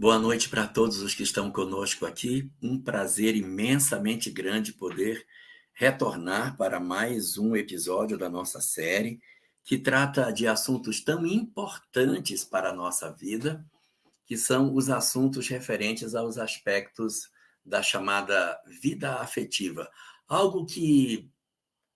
Boa noite para todos os que estão conosco aqui. Um prazer imensamente grande poder retornar para mais um episódio da nossa série, que trata de assuntos tão importantes para a nossa vida, que são os assuntos referentes aos aspectos da chamada vida afetiva. Algo que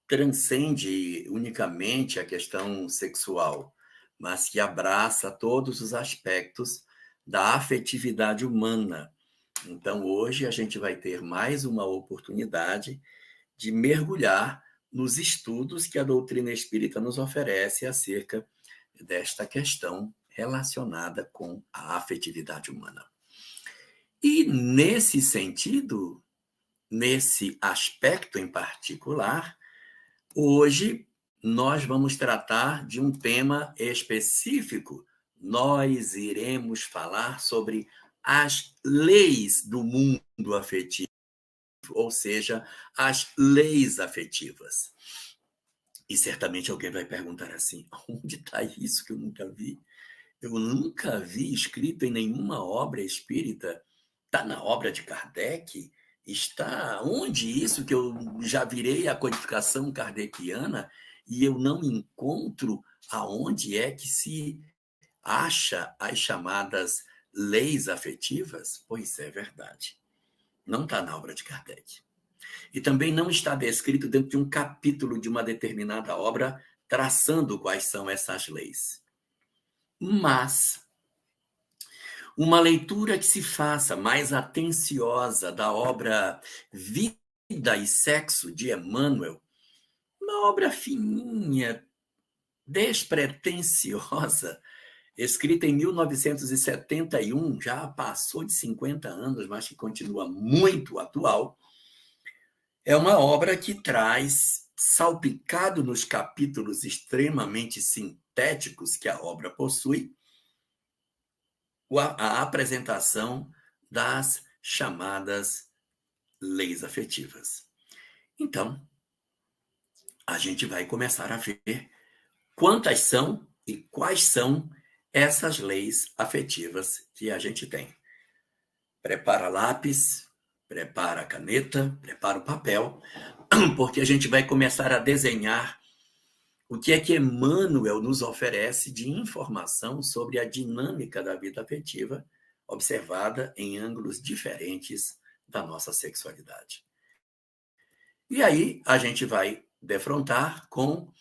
transcende unicamente a questão sexual, mas que abraça todos os aspectos da afetividade humana. Então, hoje a gente vai ter mais uma oportunidade de mergulhar nos estudos que a doutrina espírita nos oferece acerca desta questão relacionada com a afetividade humana. E nesse sentido, nesse aspecto em particular, hoje nós vamos tratar de um tema específico. Nós iremos falar sobre as leis do mundo afetivo, ou seja, as leis afetivas. E certamente alguém vai perguntar assim: onde está isso que eu nunca vi? Eu nunca vi escrito em nenhuma obra espírita. Está na obra de Kardec? Está onde isso que eu já virei a codificação kardeciana e eu não encontro aonde é que se acha as chamadas leis afetivas? Pois é verdade. Não está na obra de Kardec. E também não está descrito dentro de um capítulo de uma determinada obra traçando quais são essas leis. Mas uma leitura que se faça mais atenciosa da obra Vida e Sexo de Emmanuel, uma obra fininha, despretensiosa, escrita em 1971, já passou de 50 anos, mas que continua muito atual. É uma obra que traz, salpicado nos capítulos extremamente sintéticos que a obra possui, a apresentação das chamadas leis afetivas. Então, a gente vai começar a ver quantas são e quais são essas leis afetivas que a gente tem. Prepara lápis, prepara a caneta, prepara o papel, porque a gente vai começar a desenhar o que é que Emmanuel nos oferece de informação sobre a dinâmica da vida afetiva, observada em ângulos diferentes da nossa sexualidade. E aí a gente vai defrontar com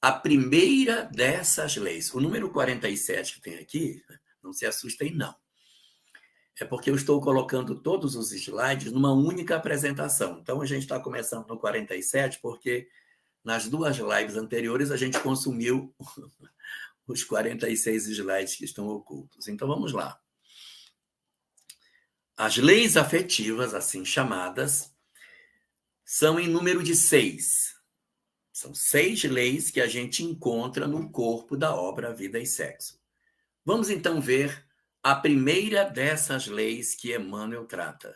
a primeira dessas leis. O número 47 que tem aqui, não se assustem, não. É porque eu estou colocando todos os slides numa única apresentação. Então a gente está começando no 47 porque nas duas lives anteriores a gente consumiu os 46 slides que estão ocultos. Então vamos lá. As leis afetivas, assim chamadas, são em número de 6. São 6 leis que a gente encontra no corpo da obra Vida e Sexo. Vamos então ver a primeira dessas leis que Emmanuel trata.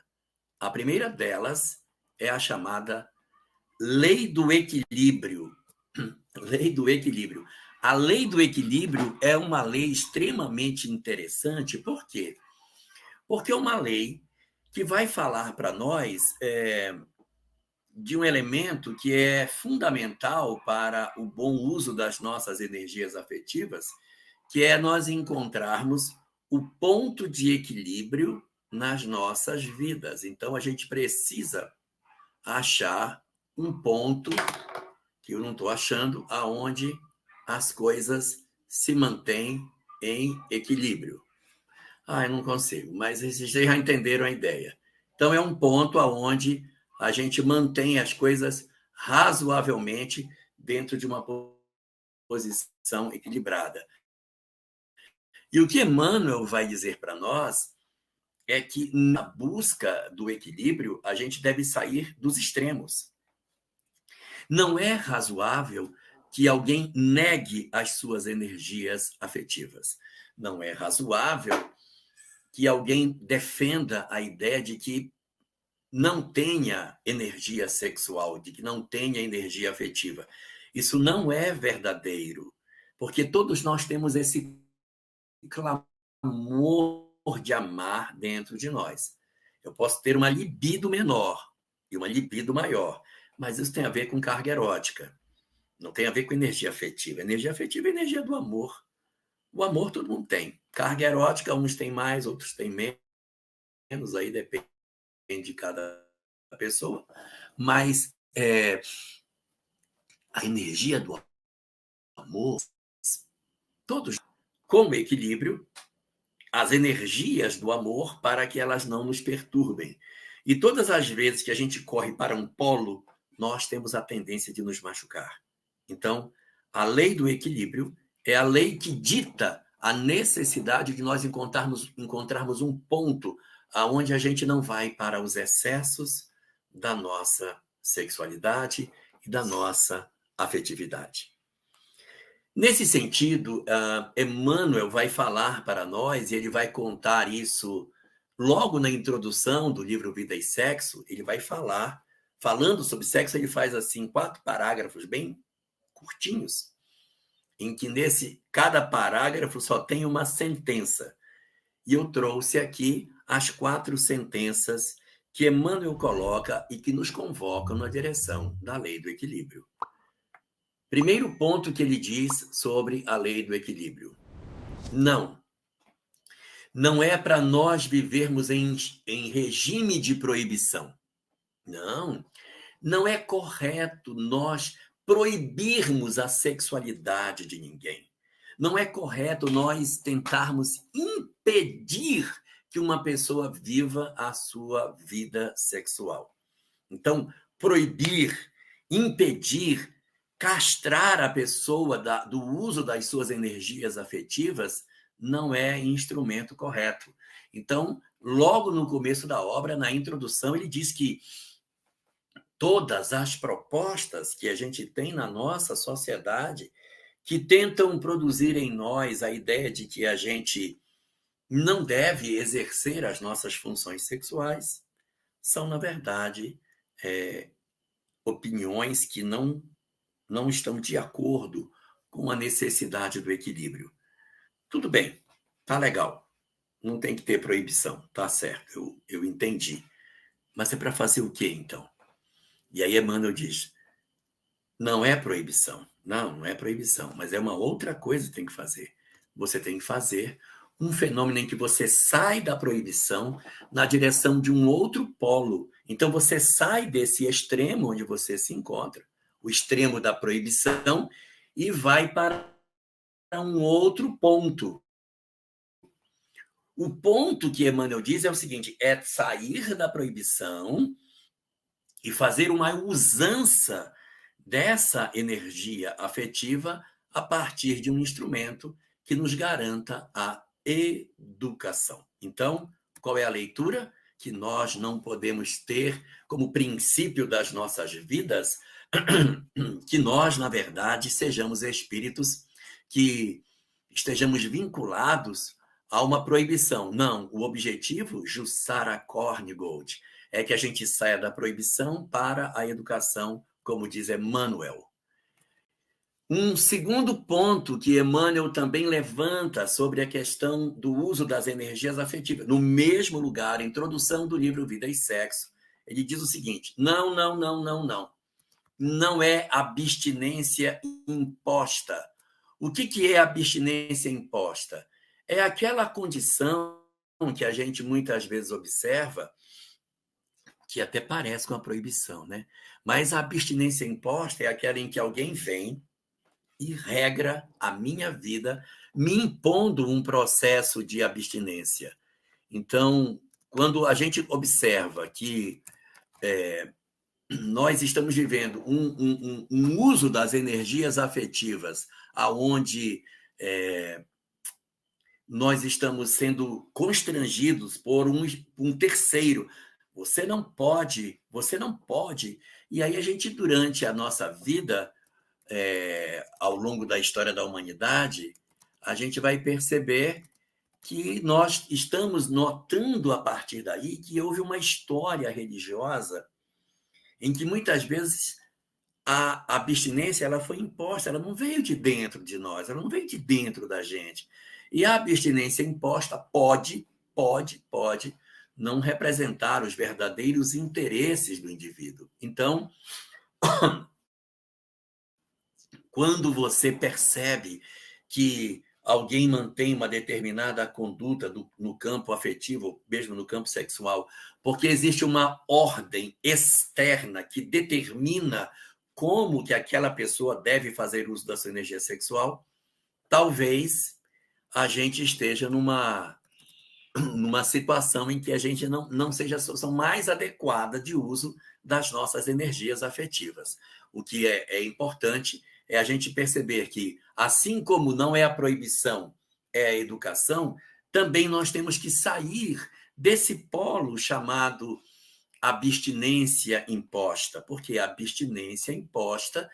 A primeira delas é a chamada Lei do Equilíbrio. Lei do Equilíbrio. A Lei do Equilíbrio é uma lei extremamente interessante. Por quê? Porque é uma lei que vai falar para nós de um elemento que é fundamental para o bom uso das nossas energias afetivas, que é nós encontrarmos o ponto de equilíbrio nas nossas vidas. Então, a gente precisa achar um ponto, que eu não estou achando, aonde as coisas se mantêm em equilíbrio. Eu não consigo, mas vocês já entenderam a ideia. Então, é um ponto aonde a gente mantém as coisas razoavelmente dentro de uma posição equilibrada. E o que Emmanuel vai dizer para nós é que, na busca do equilíbrio, a gente deve sair dos extremos. Não é razoável que alguém negue as suas energias afetivas. Não é razoável que alguém defenda a ideia de que não tenha energia sexual, de que não tenha energia afetiva. Isso não é verdadeiro, porque todos nós temos esse clamor de amar dentro de nós. Eu posso ter uma libido menor e uma libido maior, mas isso tem a ver com carga erótica. Não tem a ver com energia afetiva. Energia afetiva é energia do amor. O amor todo mundo tem. Carga erótica, uns têm mais, outros têm menos, aí depende de cada pessoa. Mas a energia do amor, todos com equilíbrio, as energias do amor para que elas não nos perturbem. E todas as vezes que a gente corre para um polo, nós temos a tendência de nos machucar. Então, a lei do equilíbrio é a lei que dita a necessidade de nós encontrarmos um ponto aonde a gente não vai para os excessos da nossa sexualidade e da nossa afetividade. Nesse sentido, Emmanuel vai falar para nós, e ele vai contar isso logo na introdução do livro Vida e Sexo. Ele vai falando sobre sexo, ele faz assim 4 parágrafos bem curtinhos, em que cada parágrafo só tem uma sentença. E eu trouxe aqui as 4 sentenças que Emmanuel coloca e que nos convocam na direção da lei do equilíbrio. Primeiro ponto que ele diz sobre a lei do equilíbrio. Não é para nós vivermos em regime de proibição. Não é correto nós proibirmos a sexualidade de ninguém. Não é correto nós tentarmos impedir que uma pessoa viva a sua vida sexual. Então, proibir, impedir, castrar a pessoa do uso das suas energias afetivas não é instrumento correto. Então, logo no começo da obra, na introdução, ele diz que todas as propostas que a gente tem na nossa sociedade que tentam produzir em nós a ideia de que a gente não deve exercer as nossas funções sexuais são, na verdade, opiniões que não estão de acordo com a necessidade do equilíbrio. Tudo bem, tá legal, não tem que ter proibição, tá certo, eu entendi. Mas é para fazer o quê, então? E aí Emmanuel diz, não é proibição, não é proibição, mas é uma outra coisa que tem que fazer. Você tem que fazer um fenômeno em que você sai da proibição na direção de um outro polo. Então você sai desse extremo onde você se encontra, o extremo da proibição, e vai para um outro ponto. O ponto que Emmanuel diz é o seguinte, é sair da proibição e fazer uma usança dessa energia afetiva a partir de um instrumento que nos garanta a educação. Então, qual é a leitura? Que nós não podemos ter como princípio das nossas vidas que nós, na verdade, sejamos espíritos que estejamos vinculados a uma proibição. Não, o objetivo, Jussara Korngold, é que a gente saia da proibição para a educação, como diz Emmanuel. Um segundo ponto que Emmanuel também levanta sobre a questão do uso das energias afetivas, no mesmo lugar, introdução do livro Vida e Sexo, ele diz o seguinte, não é abstinência imposta. O que é abstinência imposta? É aquela condição que a gente muitas vezes observa, que até parece com a proibição, né? Mas a abstinência imposta é aquela em que alguém vem e regra a minha vida, me impondo um processo de abstinência. Então, quando a gente observa que nós estamos vivendo um uso das energias afetivas, aonde nós estamos sendo constrangidos por um terceiro. Você não pode. E aí a gente, durante a nossa vida, ao longo da história da humanidade, a gente vai perceber que nós estamos notando a partir daí que houve uma história religiosa em que muitas vezes a abstinência ela foi imposta, ela não veio de dentro de nós, ela não veio de dentro da gente. E a abstinência imposta pode pode não representar os verdadeiros interesses do indivíduo. Então, quando você percebe que alguém mantém uma determinada conduta no campo afetivo, mesmo no campo sexual, porque existe uma ordem externa que determina como que aquela pessoa deve fazer uso da sua energia sexual, talvez a gente esteja numa situação em que a gente não seja a solução mais adequada de uso das nossas energias afetivas. O que é importante é a gente perceber que, assim como não é a proibição, é a educação, também nós temos que sair desse polo chamado abstinência imposta, porque a abstinência imposta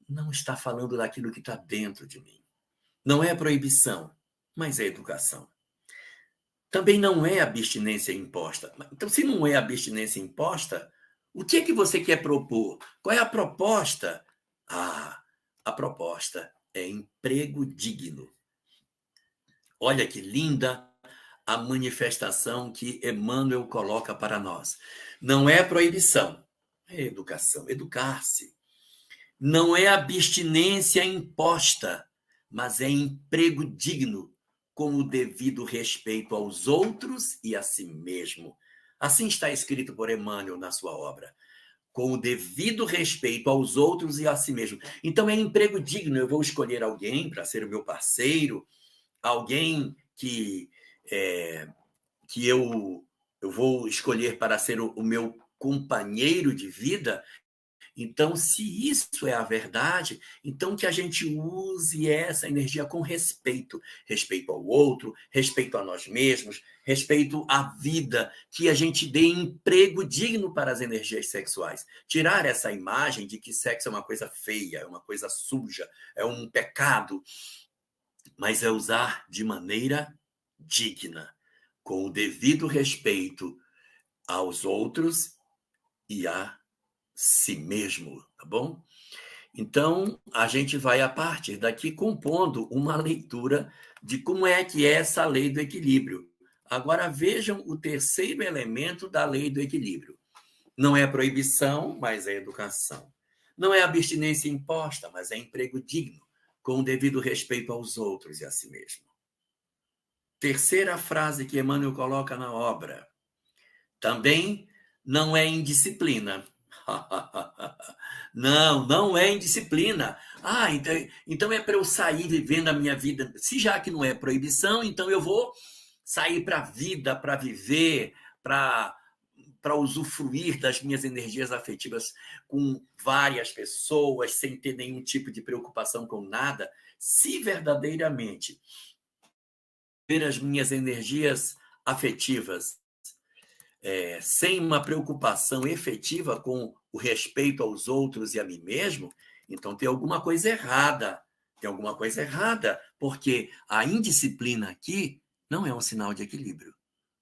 não está falando daquilo que está dentro de mim. Não é proibição, mas é educação. Também não é abstinência imposta. Então, se não é abstinência imposta, o que é que você quer propor? Qual é a proposta? A proposta é emprego digno. Olha que linda a manifestação que Emmanuel coloca para nós. Não é proibição, é educação, educar-se. Não é abstinência imposta, mas é emprego digno, com o devido respeito aos outros e a si mesmo. Assim está escrito por Emmanuel na sua obra. Com o devido respeito aos outros e a si mesmo. Então é emprego digno. Eu vou escolher alguém para ser o meu parceiro, alguém que eu vou escolher para ser o meu companheiro de vida. Então, se isso é a verdade, então que a gente use essa energia com respeito. Respeito ao outro, respeito a nós mesmos, respeito à vida, que a gente dê emprego digno para as energias sexuais. Tirar essa imagem de que sexo é uma coisa feia, é uma coisa suja, é um pecado, mas é usar de maneira digna, com o devido respeito aos outros e a si mesmo, tá bom? Então, a gente vai, a partir daqui, compondo uma leitura de como é que é essa lei do equilíbrio. Agora, vejam o terceiro elemento da lei do equilíbrio. Não é proibição, mas é educação. Não é abstinência imposta, mas é emprego digno, com o devido respeito aos outros e a si mesmo. Terceira frase que Emmanuel coloca na obra. Também não é indisciplina. Não é indisciplina. Então é para eu sair vivendo a minha vida. Se já que não é proibição, então eu vou sair para a vida, para viver, para usufruir das minhas energias afetivas com várias pessoas, sem ter nenhum tipo de preocupação com nada. Se verdadeiramente ver as minhas energias afetivas sem uma preocupação efetiva com o respeito aos outros e a mim mesmo, então tem alguma coisa errada. Tem alguma coisa errada, porque a indisciplina aqui não é um sinal de equilíbrio.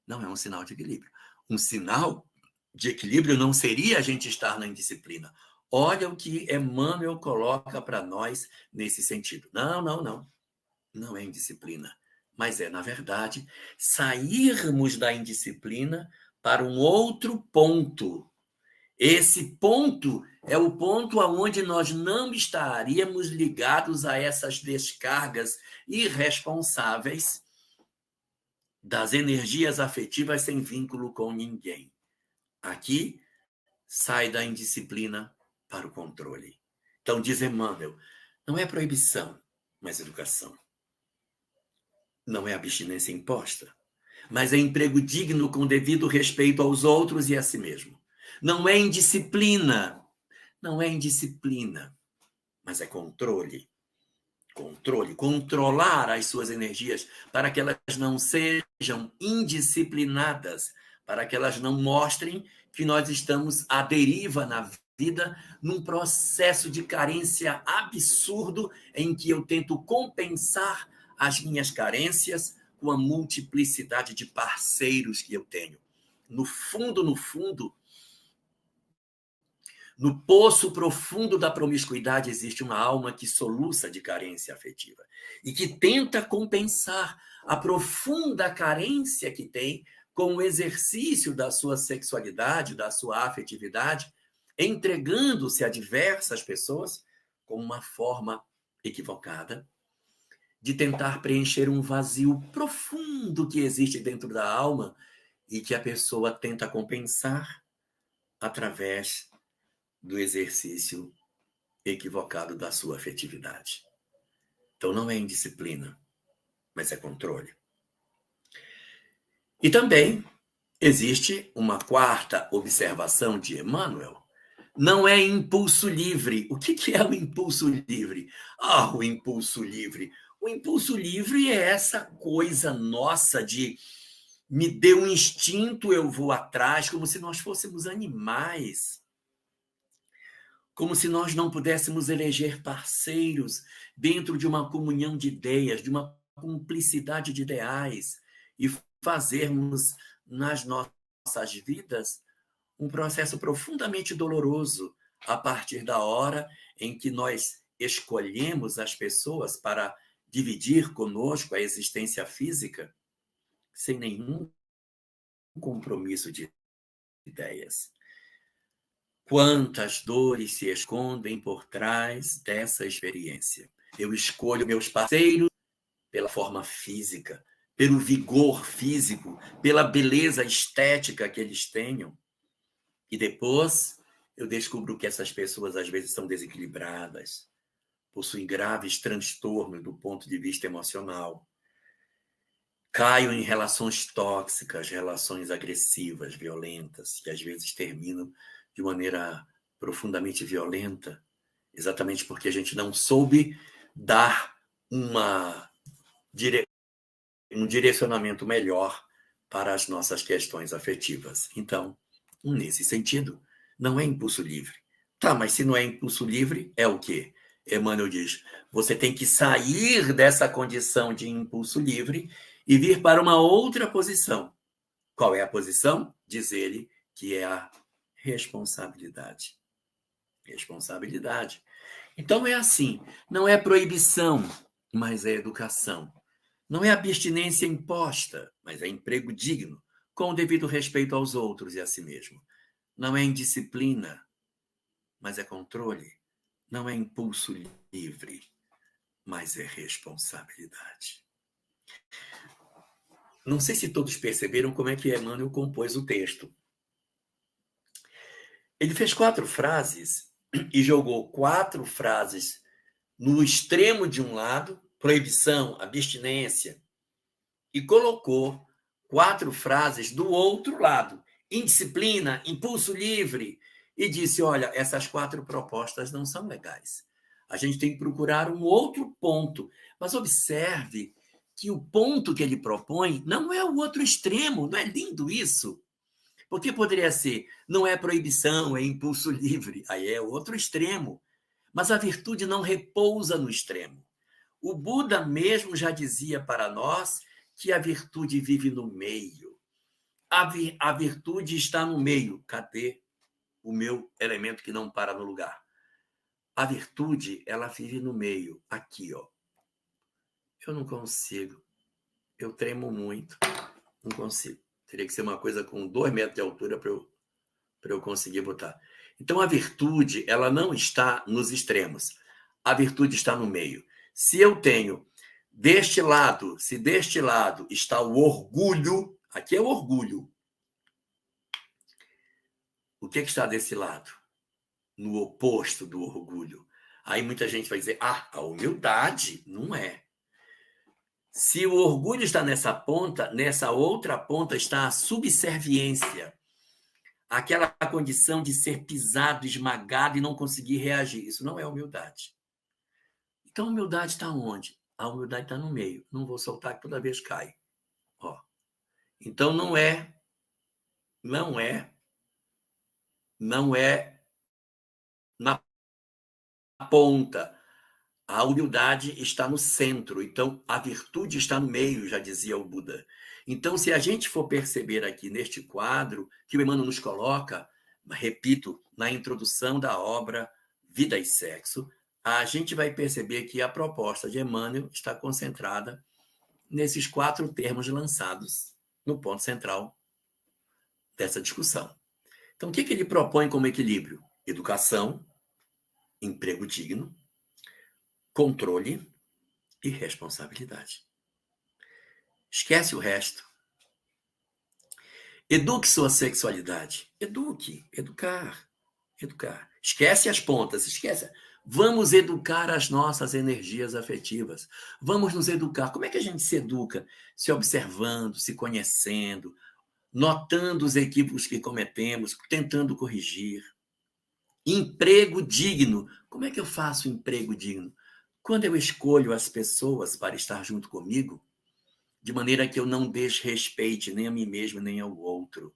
Não é um sinal de equilíbrio. Um sinal de equilíbrio não seria a gente estar na indisciplina. Olha o que Emmanuel coloca para nós nesse sentido. Não. Não é indisciplina. Mas é, na verdade, sairmos da indisciplina para um outro ponto. Esse ponto é o ponto aonde nós não estaríamos ligados a essas descargas irresponsáveis das energias afetivas sem vínculo com ninguém. Aqui sai da indisciplina para o controle. Então, diz Emmanuel, não é proibição, mas educação. Não é abstinência imposta, mas é emprego digno com devido respeito aos outros e a si mesmo. Não é indisciplina, mas é controle. Controlar as suas energias para que elas não sejam indisciplinadas, para que elas não mostrem que nós estamos à deriva na vida, num processo de carência absurdo em que eu tento compensar as minhas carências com a multiplicidade de parceiros que eu tenho. No fundo, no poço profundo da promiscuidade existe uma alma que soluça de carência afetiva e que tenta compensar a profunda carência que tem com o exercício da sua sexualidade, da sua afetividade, entregando-se a diversas pessoas como uma forma equivocada de tentar preencher um vazio profundo que existe dentro da alma e que a pessoa tenta compensar através do exercício equivocado da sua afetividade. Então não é indisciplina, mas é controle. E também existe uma quarta observação de Emmanuel. Não é impulso livre. O que é o impulso livre? O impulso livre. O impulso livre é essa coisa nossa de me deu um instinto, eu vou atrás, como se nós fôssemos animais. Como se nós não pudéssemos eleger parceiros dentro de uma comunhão de ideias, de uma cumplicidade de ideais e fazermos nas nossas vidas um processo profundamente doloroso a partir da hora em que nós escolhemos as pessoas para dividir conosco a existência física sem nenhum compromisso de ideias. Quantas dores se escondem por trás dessa experiência? Eu escolho meus parceiros pela forma física, pelo vigor físico, pela beleza estética que eles tenham. E depois eu descubro que essas pessoas às vezes são desequilibradas, possuem graves transtornos do ponto de vista emocional. Caio em relações tóxicas, relações agressivas, violentas, que às vezes terminam de maneira profundamente violenta, exatamente porque a gente não soube dar um direcionamento melhor para as nossas questões afetivas. Então, nesse sentido, não é impulso livre. Tá, mas se não é impulso livre, é o quê? Emmanuel diz, você tem que sair dessa condição de impulso livre e vir para uma outra posição. Qual é a posição? Diz ele que é a responsabilidade. Responsabilidade. Então é assim, não é proibição, mas é educação. Não é abstinência imposta, mas é emprego digno, com o devido respeito aos outros e a si mesmo. Não é indisciplina, mas é controle. Não é impulso livre, mas é responsabilidade. Não sei se todos perceberam como é que Emmanuel compôs o texto. Ele fez 4 frases e jogou 4 frases no extremo de um lado, proibição, abstinência, e colocou 4 frases do outro lado, indisciplina, impulso livre, e disse, olha, essas 4 propostas não são legais. A gente tem que procurar um outro ponto. Mas observe que o ponto que ele propõe não é o outro extremo. Não é lindo isso? Porque poderia ser, não é proibição, é impulso livre. Aí é outro extremo. Mas a virtude não repousa no extremo. O Buda mesmo já dizia para nós que a virtude vive no meio. A virtude está no meio. Cadê o meu elemento que não para no lugar? A virtude, ela vive no meio. Aqui, ó. Eu não consigo. Eu tremo muito. Não consigo. Teria que ser uma coisa com 2 metros de altura para eu conseguir botar. Então, a virtude, ela não está nos extremos. A virtude está no meio. Se eu tenho deste lado, se deste lado está o orgulho, aqui é o orgulho. O que está desse lado? No oposto do orgulho. Aí muita gente vai dizer, a humildade não é. Se o orgulho está nessa ponta, nessa outra ponta está a subserviência. Aquela condição de ser pisado, esmagado e não conseguir reagir. Isso não é humildade. Então, a humildade está onde? A humildade está no meio. Não vou soltar que toda vez cai. Ó. Então, não é na ponta. A humildade está no centro. Então, a virtude está no meio, já dizia o Buda. Então, se a gente for perceber aqui neste quadro que o Emmanuel nos coloca, repito, na introdução da obra Vida e Sexo, a gente vai perceber que a proposta de Emmanuel está concentrada nesses 4 termos lançados no ponto central dessa discussão. Então, o que ele propõe como equilíbrio? Educação, emprego digno, controle e responsabilidade. Esquece o resto. Eduque sua sexualidade. Educar. Esquece as pontas, esquece. Vamos educar as nossas energias afetivas. Vamos nos educar. Como é que a gente se educa? Se observando, se conhecendo, notando os equívocos que cometemos, tentando corrigir. Emprego digno. Como é que eu faço emprego digno? Quando eu escolho as pessoas para estar junto comigo, de maneira que eu não desrespeite nem a mim mesmo, nem ao outro.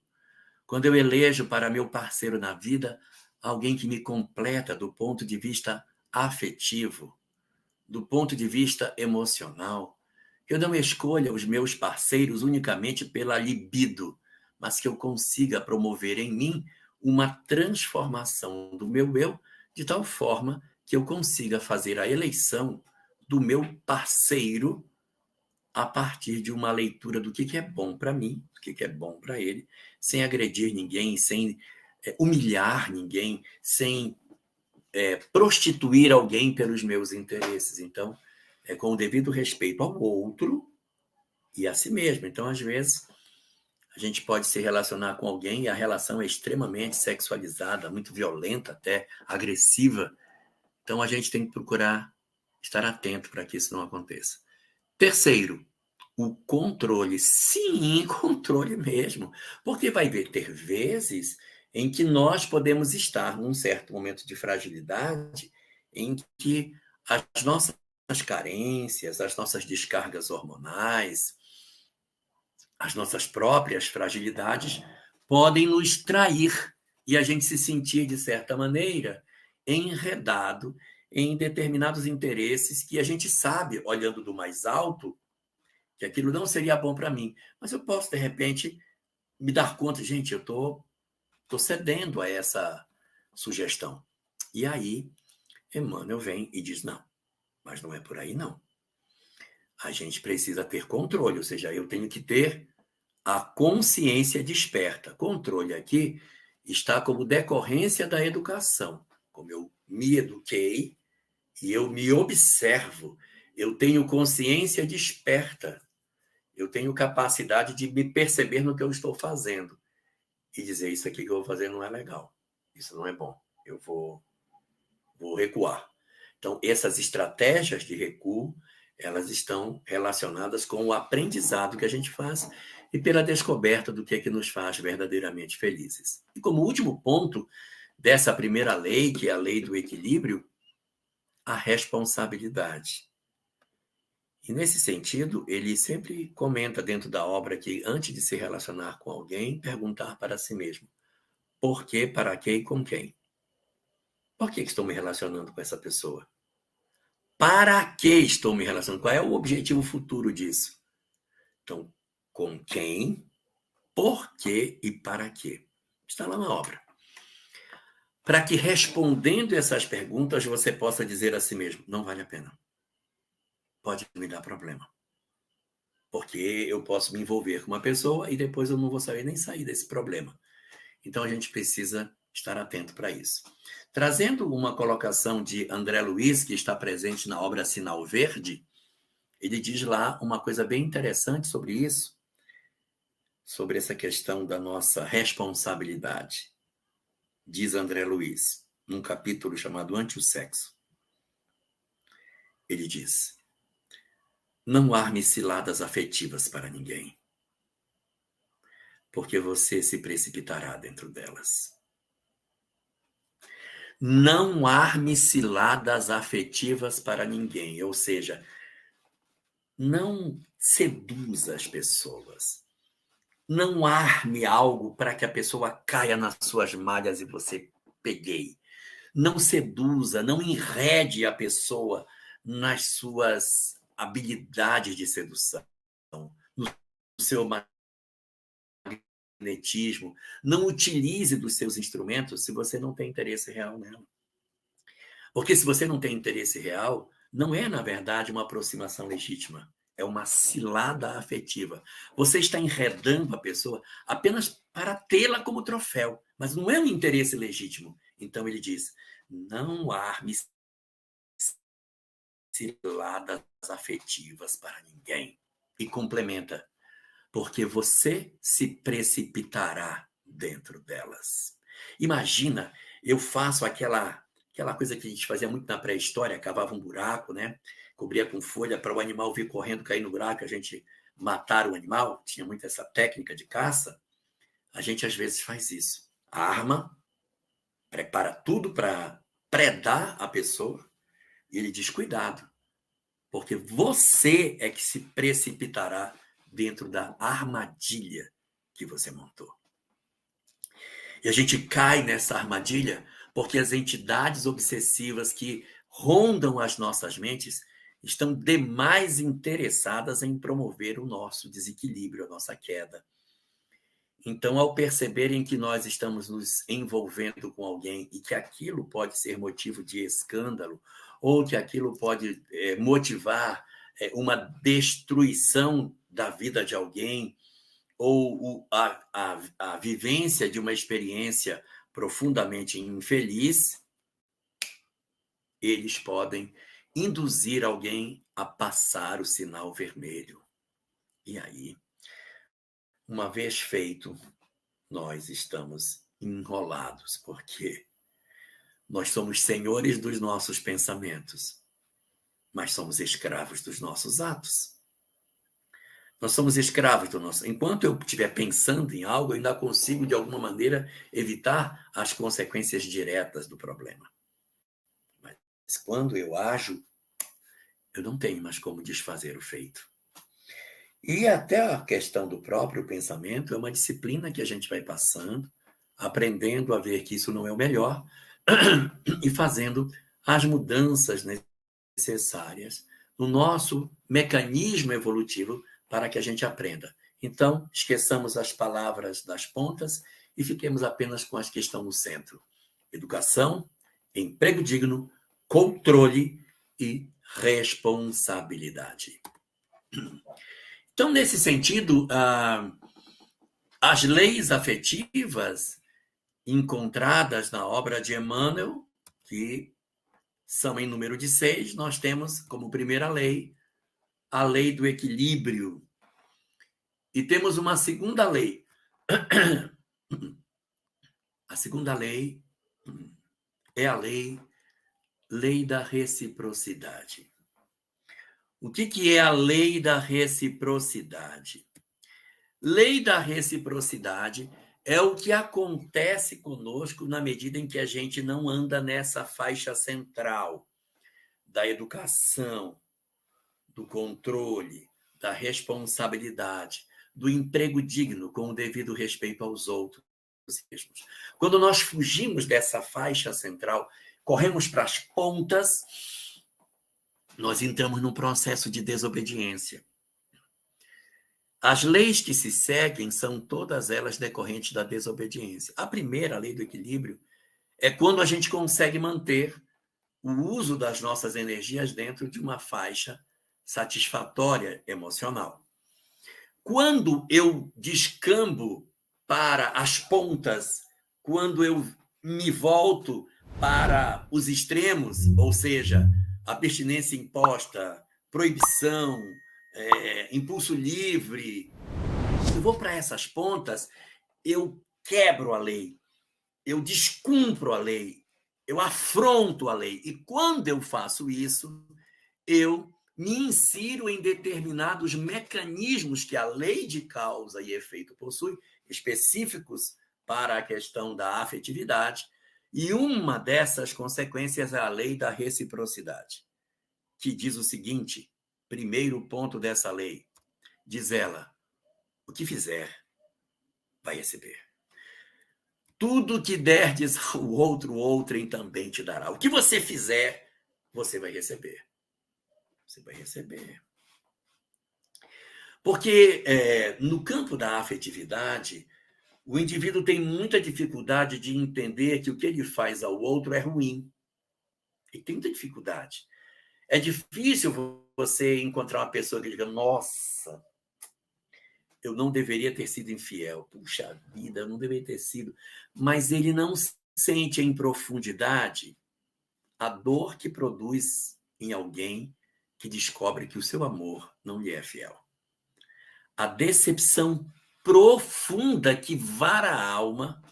Quando eu elejo para meu parceiro na vida alguém que me completa do ponto de vista afetivo, do ponto de vista emocional, eu não escolha os meus parceiros unicamente pela libido, mas que eu consiga promover em mim uma transformação do meu eu, de tal forma que eu consiga fazer a eleição do meu parceiro a partir de uma leitura do que é bom para mim, do que é bom para ele, sem agredir ninguém, sem humilhar ninguém, sem prostituir alguém pelos meus interesses. Então, com o devido respeito ao outro e a si mesmo. Então, às vezes, a gente pode se relacionar com alguém e a relação é extremamente sexualizada, muito violenta, até agressiva. Então, a gente tem que procurar estar atento para que isso não aconteça. Terceiro, o controle. Sim, controle mesmo. Porque vai ter vezes em que nós podemos estar num certo momento de fragilidade em que as nossas carências, as nossas descargas hormonais, as nossas próprias fragilidades podem nos trair e a gente se sentir, de certa maneira, enredado em determinados interesses que a gente sabe, olhando do mais alto, que aquilo não seria bom para mim. Mas eu posso, de repente, me dar conta, gente, eu estou cedendo a essa sugestão. E aí, Emmanuel vem e diz, não, mas não é por aí, não. A gente precisa ter controle, ou seja, eu tenho que ter a consciência desperta. Controle aqui está como decorrência da educação. Como eu me eduquei e eu me observo, eu tenho consciência desperta. Eu tenho capacidade de me perceber no que eu estou fazendo e dizer, isso aqui que eu vou fazer não é legal, isso não é bom, eu vou recuar. Então, essas estratégias de recuo, elas estão relacionadas com o aprendizado que a gente faz e pela descoberta do que é que nos faz verdadeiramente felizes. E como último ponto dessa primeira lei, que é a lei do equilíbrio, a responsabilidade. E, nesse sentido, ele sempre comenta dentro da obra que, antes de se relacionar com alguém, perguntar para si mesmo: por quê, para quê e com quem? Por que estou me relacionando com essa pessoa? Para que estou me relacionando? Qual é o objetivo futuro disso? Então, com quem, por quê e para quê? Está lá na obra. Para que, respondendo essas perguntas, você possa dizer a si mesmo: não vale a pena. Pode me dar problema. Porque eu posso me envolver com uma pessoa e depois eu não vou saber nem sair desse problema. Então, a gente precisa estar atento para isso. Trazendo uma colocação de André Luiz, que está presente na obra Sinal Verde, ele diz lá uma coisa bem interessante sobre isso, sobre essa questão da nossa responsabilidade. Diz André Luiz, num capítulo chamado Ante o Sexo. Ele diz: não arme ciladas afetivas para ninguém, porque você se precipitará dentro delas. Não arme ciladas afetivas para ninguém, ou seja, não seduza as pessoas. Não arme algo para que a pessoa caia nas suas malhas e você peguei. Não seduza, não enrede a pessoa nas suas habilidades de sedução, no seu magnetismo. Não utilize dos seus instrumentos se você não tem interesse real nela. Porque se você não tem interesse real, não é, na verdade, uma aproximação legítima. É uma cilada afetiva. Você está enredando a pessoa apenas para tê-la como troféu, mas não é um interesse legítimo. Então ele diz: não arme ciladas afetivas para ninguém. E complementa: porque você se precipitará dentro delas. Imagina, eu faço aquela coisa que a gente fazia muito na pré-história, cavava um buraco, né? Cobria com folha para o animal vir correndo, cair no buraco, a gente matar o animal. Tinha muito essa técnica de caça. A gente às vezes faz isso. Arma, prepara tudo para predar a pessoa e ele diz: cuidado, porque você é que se precipitará dentro da armadilha que você montou. E a gente cai nessa armadilha porque as entidades obsessivas que rondam as nossas mentes estão demais interessadas em promover o nosso desequilíbrio, a nossa queda. Então, ao perceberem que nós estamos nos envolvendo com alguém e que aquilo pode ser motivo de escândalo, ou que aquilo pode motivar uma destruição da vida de alguém, ou a vivência de uma experiência profundamente infeliz, eles podem induzir alguém a passar o sinal vermelho. E aí, uma vez feito, nós estamos enrolados, porque nós somos senhores dos nossos pensamentos, mas somos escravos dos nossos atos. Nós somos escravos do nosso. Enquanto eu estiver pensando em algo, eu ainda consigo, de alguma maneira, evitar as consequências diretas do problema. Mas quando eu ajo, eu não tenho mais como desfazer o feito. E até a questão do próprio pensamento é uma disciplina que a gente vai passando, aprendendo a ver que isso não é o melhor e fazendo as mudanças necessárias no nosso mecanismo evolutivo para que a gente aprenda. Então, esqueçamos as palavras das pontas e fiquemos apenas com as que estão no centro: educação, emprego digno, controle e responsabilidade. Então, nesse sentido, as leis afetivas encontradas na obra de Emmanuel, que são em número de 6, nós temos como primeira lei a lei do equilíbrio. E temos uma segunda lei. A segunda lei é a lei da reciprocidade. O que é a lei da reciprocidade? Lei da reciprocidade é o que acontece conosco na medida em que a gente não anda nessa faixa central da educação, do controle, da responsabilidade, do emprego digno, com o devido respeito aos outros mesmos. Quando nós fugimos dessa faixa central, corremos para as pontas, nós entramos num processo de desobediência. As leis que se seguem são todas elas decorrentes da desobediência. A primeira, a lei do equilíbrio, é quando a gente consegue manter o uso das nossas energias dentro de uma faixa satisfatória emocional. Quando eu descambo para as pontas, quando eu me volto para os extremos, ou seja, abstinência imposta, proibição, impulso livre, eu vou para essas pontas, eu quebro a lei, eu descumpro a lei, eu afronto a lei. E quando eu faço isso, eu me insiro em determinados mecanismos que a lei de causa e efeito possui, específicos para a questão da afetividade, e uma dessas consequências é a lei da reciprocidade, que diz o seguinte, primeiro ponto dessa lei, diz ela: o que fizer, vai receber. Tudo que derdes ao outro, outrem também te dará. O que você fizer, você vai receber. Você vai receber. Porque no campo da afetividade, o indivíduo tem muita dificuldade de entender que o que ele faz ao outro é ruim. Ele tem muita dificuldade. É difícil você encontrar uma pessoa que diga, nossa, eu não deveria ter sido infiel. Puxa vida, eu não deveria ter sido. Mas ele não sente em profundidade a dor que produz em alguém que descobre que o seu amor não lhe é fiel. A decepção profunda que vara a alma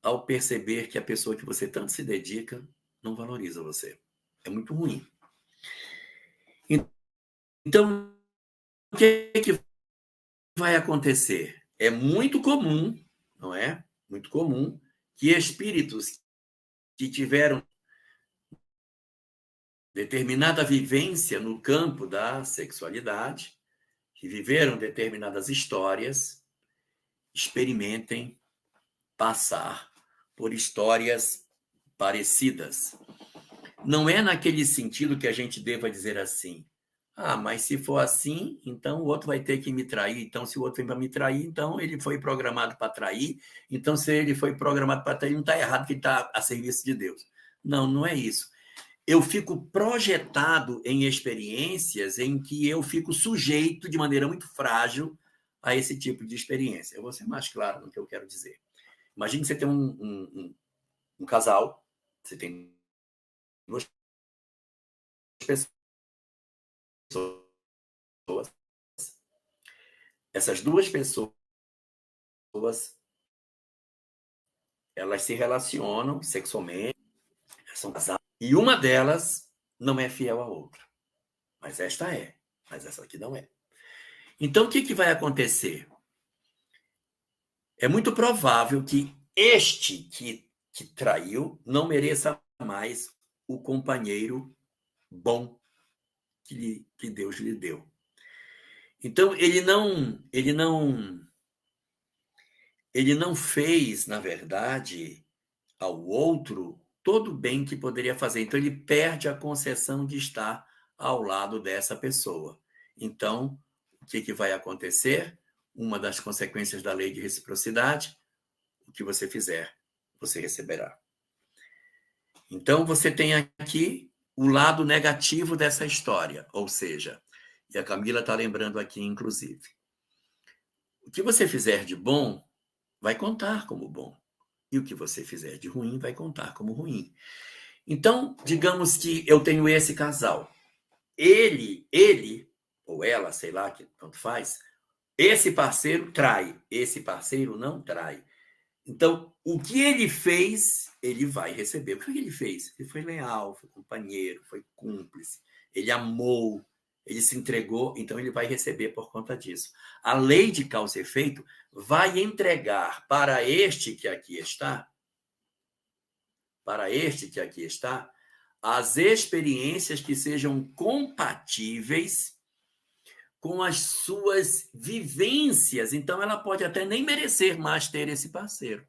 ao perceber que a pessoa que você tanto se dedica não valoriza você. É muito ruim. Então, o que vai acontecer? É muito comum, não é? Muito comum que espíritos que tiveram determinada vivência no campo da sexualidade, que viveram determinadas histórias, experimentem passar por histórias parecidas. Não é naquele sentido que a gente deva dizer assim, mas se for assim, então o outro vai ter que me trair. Então, se o outro vem para me trair, então ele foi programado para trair. Então, se ele foi programado para trair, não está errado que ele está a serviço de Deus. Não, não é isso. Eu fico projetado em experiências em que eu fico sujeito de maneira muito frágil a esse tipo de experiência. Eu vou ser mais claro no que eu quero dizer. Imagine que você tem um casal, você tem duas pessoas. Essas duas pessoas, elas se relacionam sexualmente, são casadas, e uma delas não é fiel à outra. Mas esta é, mas essa aqui não é. Então, o que vai acontecer? É muito provável que este que traiu não mereça mais o companheiro bom que Deus lhe deu. Então, ele não fez, na verdade, ao outro todo o bem que poderia fazer. Então, ele perde a concessão de estar ao lado dessa pessoa. Então, o que vai acontecer? Uma das consequências da lei de reciprocidade, o que você fizer, você receberá. Então, você tem aqui o lado negativo dessa história, ou seja, e a Camila está lembrando aqui, inclusive, o que você fizer de bom vai contar como bom, e o que você fizer de ruim vai contar como ruim. Então, digamos que eu tenho esse casal, ele ou ela, sei lá, que tanto faz, esse parceiro trai, esse parceiro não trai. Então, o que ele fez, ele vai receber. O que ele fez? Ele foi leal, foi companheiro, foi cúmplice, ele amou, ele se entregou, então ele vai receber por conta disso. A lei de causa e efeito vai entregar para este que aqui está, as experiências que sejam compatíveis com as suas vivências. Então, ela pode até nem merecer mais ter esse parceiro.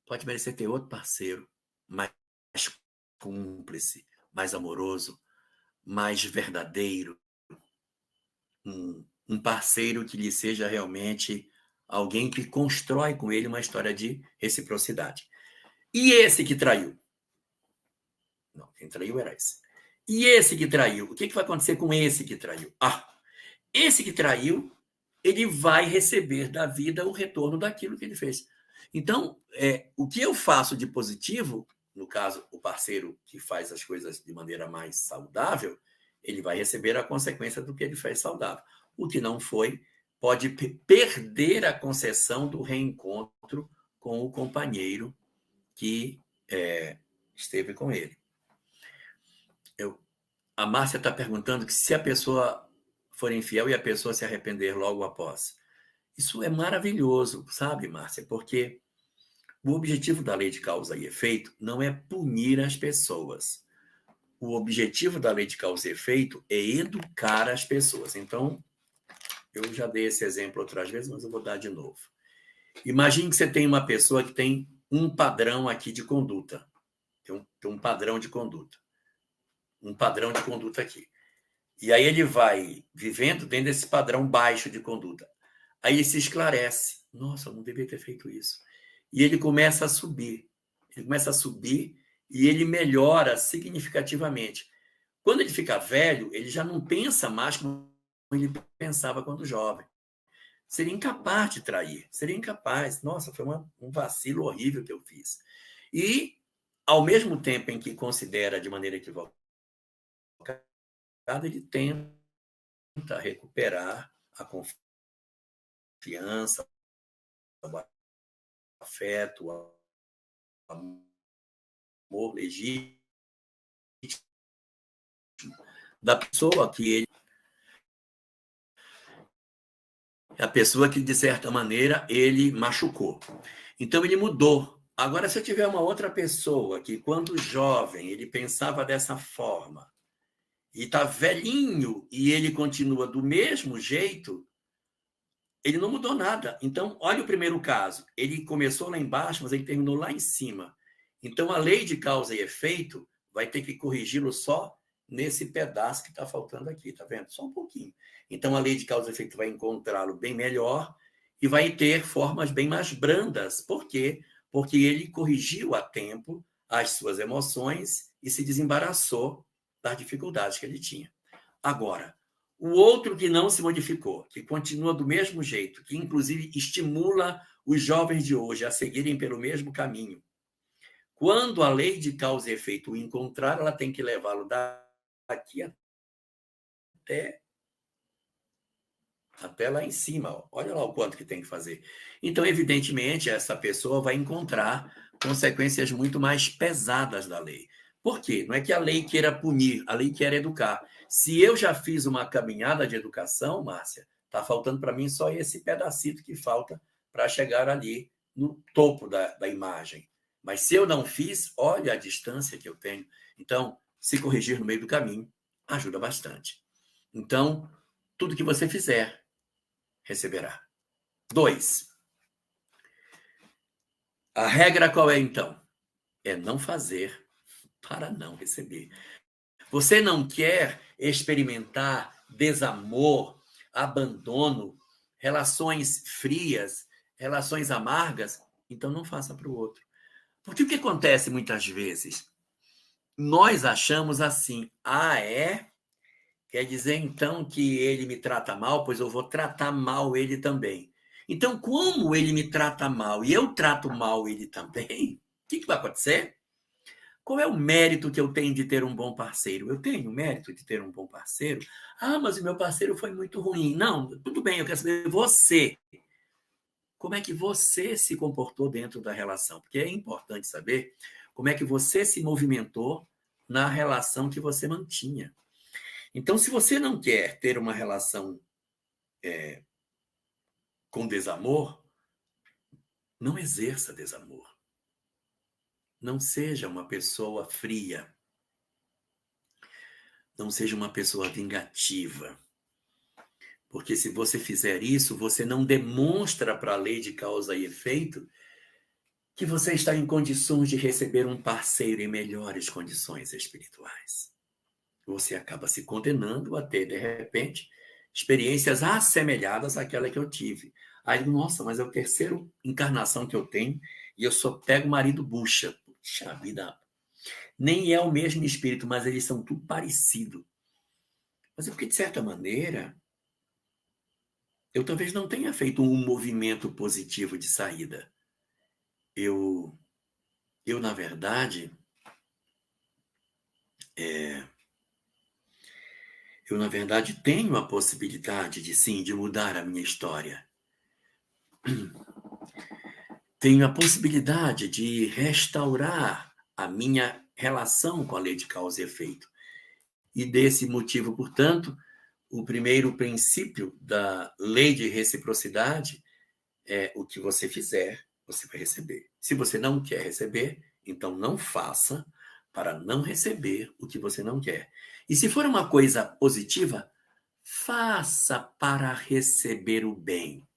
Pode merecer ter outro parceiro, mais cúmplice, mais amoroso, mais verdadeiro. Um parceiro que lhe seja realmente alguém que constrói com ele uma história de reciprocidade. E esse que traiu? Não, quem traiu era esse. E esse que traiu? O que vai acontecer com esse que traiu? Esse que traiu, ele vai receber da vida o retorno daquilo que ele fez. Então, o que eu faço de positivo, no caso, o parceiro que faz as coisas de maneira mais saudável, ele vai receber a consequência do que ele fez saudável. O que não foi, pode perder a concessão do reencontro com o companheiro que esteve com ele. A Márcia está perguntando que se a pessoa for infiel e a pessoa se arrepender logo após. Isso é maravilhoso, sabe, Márcia? Porque o objetivo da lei de causa e efeito não é punir as pessoas. O objetivo da lei de causa e efeito é educar as pessoas. Então, eu já dei esse exemplo outras vezes, mas eu vou dar de novo. Imagine que você tem uma pessoa que tem um padrão aqui de conduta. Tem um padrão de conduta. Um padrão de conduta aqui. E aí ele vai vivendo dentro desse padrão baixo de conduta. Aí ele se esclarece. Nossa, eu não devia ter feito isso. E ele começa a subir. Ele começa a subir e ele melhora significativamente. Quando ele fica velho, ele já não pensa mais como ele pensava quando jovem. Seria incapaz de trair, seria incapaz. Nossa, foi um vacilo horrível que eu fiz. E, ao mesmo tempo em que considera de maneira equivocada, ele tenta recuperar a confiança, o afeto, o amor legítimo da pessoa que ele... a pessoa que, de certa maneira, ele machucou. Então, ele mudou. Agora, se eu tiver uma outra pessoa que, quando jovem, ele pensava dessa forma, e está velhinho, e ele continua do mesmo jeito, ele não mudou nada. Então, olha o primeiro caso. Ele começou lá embaixo, mas ele terminou lá em cima. Então, a lei de causa e efeito vai ter que corrigi-lo só nesse pedaço que está faltando aqui, tá vendo? Só um pouquinho. Então, a lei de causa e efeito vai encontrá-lo bem melhor e vai ter formas bem mais brandas. Por quê? Porque ele corrigiu a tempo as suas emoções e se desembaraçou das dificuldades que ele tinha. Agora, o outro que não se modificou, que continua do mesmo jeito, que inclusive estimula os jovens de hoje a seguirem pelo mesmo caminho. Quando a lei de causa e efeito o encontrar, ela tem que levá-lo daqui até lá em cima. Olha lá o quanto que tem que fazer. Então, evidentemente, essa pessoa vai encontrar consequências muito mais pesadas da lei. Por quê? Não é que a lei queira punir, a lei quer educar. Se eu já fiz uma caminhada de educação, Márcia, está faltando para mim só esse pedacito que falta para chegar ali no topo da imagem. Mas se eu não fiz, olha a distância que eu tenho. Então, se corrigir no meio do caminho ajuda bastante. Então, tudo que você fizer, receberá. 2. A regra qual é, então? É não fazer para não receber. Você não quer experimentar desamor, abandono, relações frias, relações amargas? Então não faça para o outro. Porque o que acontece muitas vezes? Nós achamos assim, é? Quer dizer, então, que ele me trata mal, pois eu vou tratar mal ele também. Então, como ele me trata mal e eu trato mal ele também, o que vai acontecer? Qual é o mérito que eu tenho de ter um bom parceiro? Eu tenho o mérito de ter um bom parceiro? Mas o meu parceiro foi muito ruim. Não, tudo bem, eu quero saber você. Como é que você se comportou dentro da relação? Porque é importante saber como é que você se movimentou na relação que você mantinha. Então, se você não quer ter uma relação com desamor, não exerça desamor. Não seja uma pessoa fria. Não seja uma pessoa vingativa. Porque se você fizer isso, você não demonstra para a lei de causa e efeito que você está em condições de receber um parceiro em melhores condições espirituais. Você acaba se condenando a ter, de repente, experiências assemelhadas àquela que eu tive. Aí, nossa, mas é a terceira encarnação que eu tenho e eu só pego o marido bucha. Puxa vida. Nem é o mesmo espírito, mas eles são tudo parecido. Mas é porque, de certa maneira, eu talvez não tenha feito um movimento positivo de saída. Eu na verdade, tenho a possibilidade de, sim, de mudar a minha história. Tenho a possibilidade de restaurar a minha relação com a lei de causa e efeito. E desse motivo, portanto, o primeiro princípio da lei de reciprocidade é o que você fizer, você vai receber. Se você não quer receber, então não faça para não receber o que você não quer. E se for uma coisa positiva, faça para receber o bem.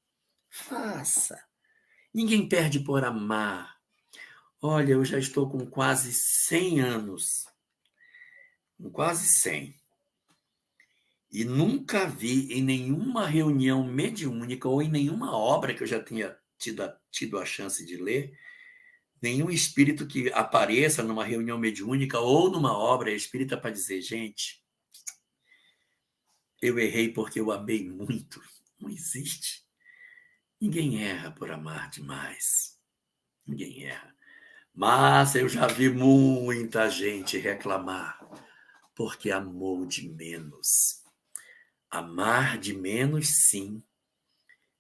Faça. Ninguém perde por amar. Olha, eu já estou com quase 100 anos. Com quase 100. E nunca vi em nenhuma reunião mediúnica ou em nenhuma obra que eu já tenha tido a chance de ler, nenhum espírito que apareça numa reunião mediúnica ou numa obra espírita para dizer, gente, eu errei porque eu amei muito. Não existe. Ninguém erra por amar demais. Ninguém erra. Mas eu já vi muita gente reclamar porque amou de menos. Amar de menos, sim,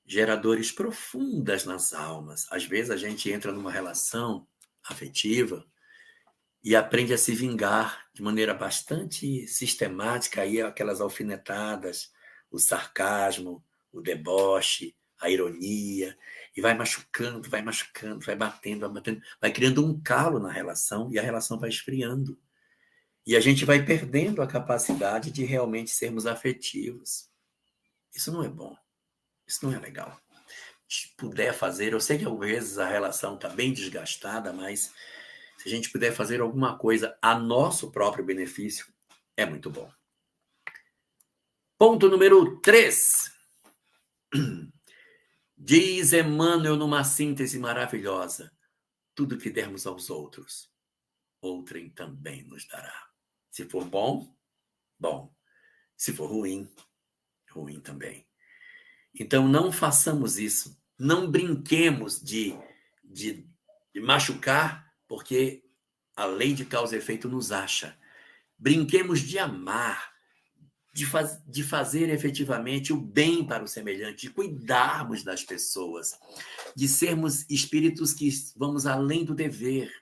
gera dores profundas nas almas. Às vezes a gente entra numa relação afetiva e aprende a se vingar de maneira bastante sistemática, aí aquelas alfinetadas, o sarcasmo, o deboche, a ironia, e vai machucando, vai batendo, vai criando um calo na relação e a relação vai esfriando. E a gente vai perdendo a capacidade de realmente sermos afetivos. Isso não é bom, isso não é legal. Se puder fazer, eu sei que às vezes a relação está bem desgastada, mas se a gente puder fazer alguma coisa a nosso próprio benefício, é muito bom. Ponto número 3. Diz Emmanuel numa síntese maravilhosa: tudo que dermos aos outros, outrem também nos dará. Se for bom, bom. Se for ruim, ruim também. Então, não façamos isso. Não brinquemos de machucar, porque a lei de causa e efeito nos acha. Brinquemos de amar, de fazer efetivamente o bem para o semelhante, de cuidarmos das pessoas, de sermos espíritos que vamos além do dever.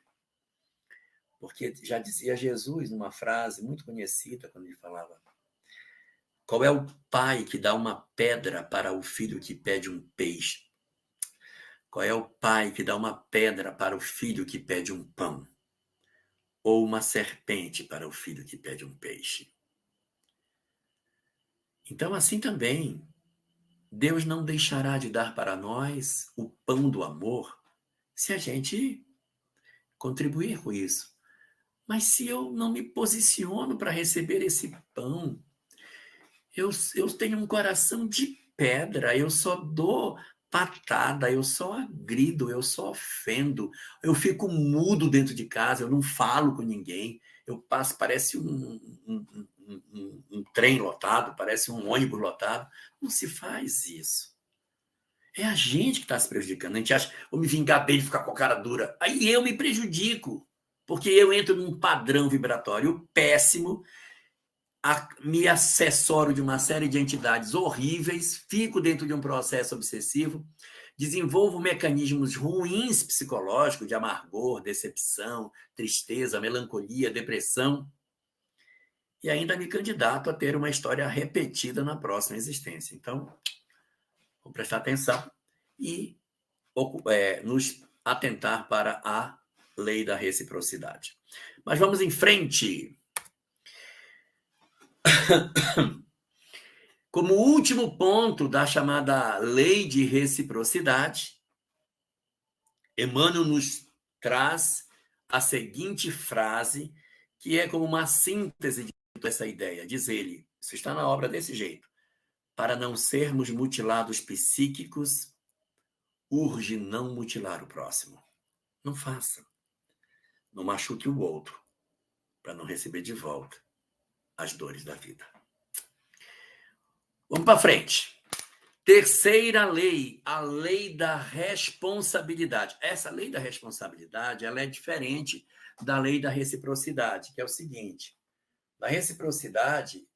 Porque já dizia Jesus numa frase muito conhecida, quando ele falava: qual é o pai que dá uma pedra para o filho que pede um peixe? Qual é o pai que dá uma pedra para o filho que pede um pão? Ou uma serpente para o filho que pede um peixe? Então, assim também, Deus não deixará de dar para nós o pão do amor se a gente contribuir com isso. Mas se eu não me posiciono para receber esse pão, eu tenho um coração de pedra, eu só dou patada, eu só agrido, eu só ofendo, eu fico mudo dentro de casa, eu não falo com ninguém, eu passo, parece um trem lotado, parece um ônibus lotado. Não se faz isso. É a gente que está se prejudicando. A gente acha, vou me vingar bem e ficar com a cara dura. Aí eu me prejudico, porque eu entro num padrão vibratório péssimo, me assessoro de uma série de entidades horríveis, fico dentro de um processo obsessivo, desenvolvo mecanismos ruins psicológicos de amargor, decepção, tristeza, melancolia, depressão, e ainda me candidato a ter uma história repetida na próxima existência. Então, vou prestar atenção e nos atentar para a lei da reciprocidade. Mas vamos em frente. Como último ponto da chamada lei de reciprocidade, Emmanuel nos traz a seguinte frase, que é como uma síntese dessa ideia. Diz ele, isso está na obra desse jeito: para não sermos mutilados psíquicos, urge não mutilar o próximo. Não faça. Não machuque o outro, para não receber de volta as dores da vida. Vamos para frente. Terceira lei, a lei da responsabilidade. Essa lei da responsabilidade, ela é diferente da lei da reciprocidade, que é o seguinte: na reciprocidade,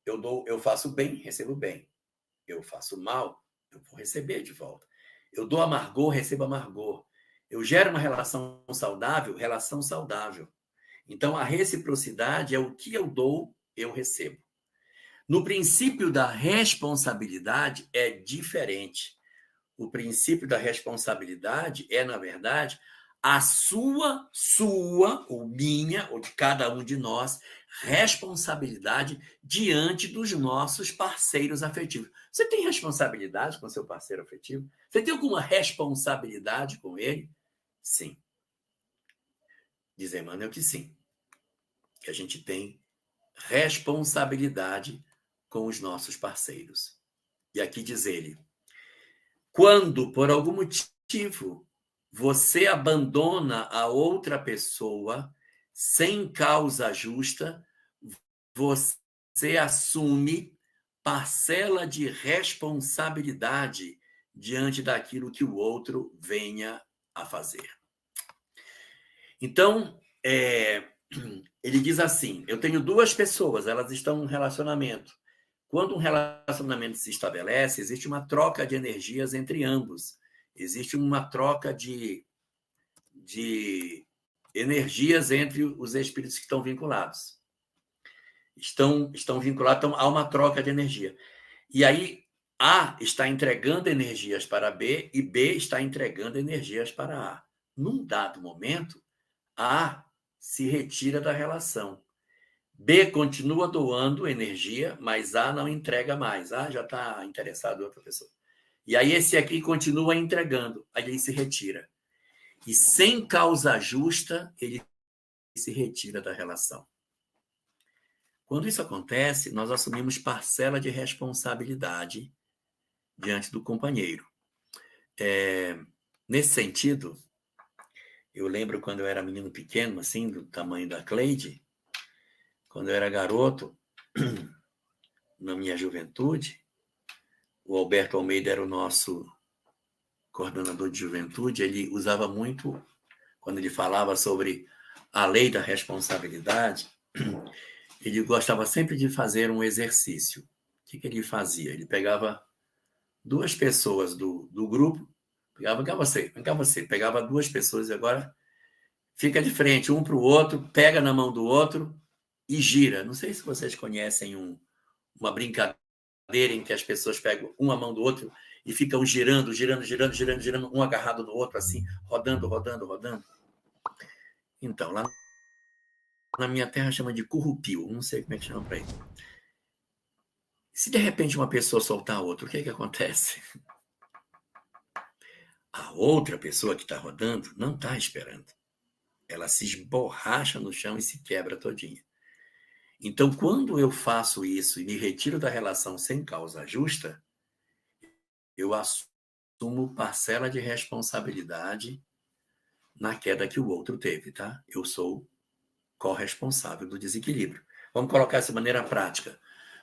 eu faço bem, recebo bem. Eu faço mal, eu vou receber de volta. Eu dou amargor, recebo amargor. Eu gero uma relação saudável, relação saudável. Então, a reciprocidade é o que eu dou, eu recebo. No princípio da responsabilidade é diferente. O princípio da responsabilidade é, na verdade, a sua, ou minha, ou de cada um de nós, responsabilidade diante dos nossos parceiros afetivos. Você tem responsabilidade com seu parceiro afetivo? Você tem alguma responsabilidade com ele? Sim. Diz Emmanuel que sim. Que a gente tem responsabilidade com os nossos parceiros. E aqui diz ele: quando, por algum motivo, você abandona a outra pessoa sem causa justa, você assume parcela de responsabilidade diante daquilo que o outro venha a fazer. Então, ele diz assim, eu tenho duas pessoas, elas estão em um relacionamento. Quando um relacionamento se estabelece, existe uma troca de energias entre ambos. Existe uma troca de energias entre os espíritos que estão vinculados. Estão vinculados a uma troca de energia. E aí, A está entregando energias para B e B está entregando energias para A. Num dado momento, A se retira da relação. B continua doando energia, mas A não entrega mais. A já está interessado em outra pessoa. E aí esse aqui continua entregando, aí ele se retira. E sem causa justa, ele se retira da relação. Quando isso acontece, nós assumimos parcela de responsabilidade diante do companheiro. Nesse sentido, eu lembro quando eu era menino pequeno, assim, do tamanho da Cleide, quando eu era garoto, na minha juventude, o Alberto Almeida era o nosso coordenador de juventude, ele usava muito, quando ele falava sobre a lei da responsabilidade, ele gostava sempre de fazer um exercício. O que ele fazia? Ele pegava duas pessoas do grupo, vem cá você, pegava duas pessoas e agora fica de frente um para o outro, pega na mão do outro e gira. Não sei se vocês conhecem uma brincadeira em que as pessoas pegam uma mão do outro e ficam girando, um agarrado no outro, assim, rodando. Então, lá na minha terra chama de currupio, não sei como é que chama para ele. Se de repente uma pessoa soltar a outra, o que acontece? A outra pessoa que está rodando não está esperando. Ela se esborracha no chão e se quebra todinha. Então, quando eu faço isso e me retiro da relação sem causa justa, eu assumo parcela de responsabilidade na queda que o outro teve, tá? Eu sou corresponsável do desequilíbrio. Vamos colocar essa maneira prática.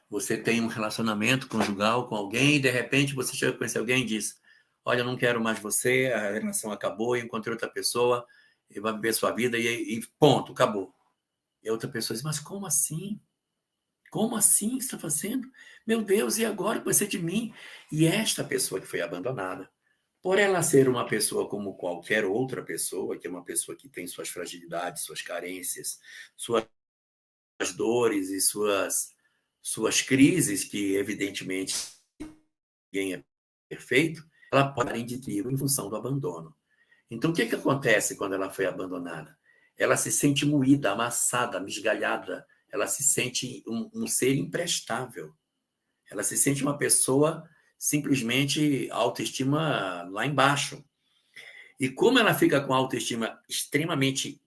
Você tem um relacionamento conjugal com alguém e, de repente, você chega a conhecer alguém e diz, olha, eu não quero mais você, a relação acabou, eu encontrei outra pessoa, e vai viver sua vida e ponto, acabou. E a outra pessoa diz, mas como assim? Como assim você está fazendo? Meu Deus, e agora vai ser de mim? E esta pessoa que foi abandonada, por ela ser uma pessoa como qualquer outra pessoa, que é uma pessoa que tem suas fragilidades, suas carências, suas dores e suas crises, que evidentemente ninguém é perfeito, ela pode estar em desequilíbrio em função do abandono. Então, o que acontece quando ela foi abandonada? Ela se sente moída, amassada, migalhada, ela se sente um ser imprestável. Ela se sente uma pessoa simplesmente autoestima lá embaixo. E como ela fica com a autoestima extremamente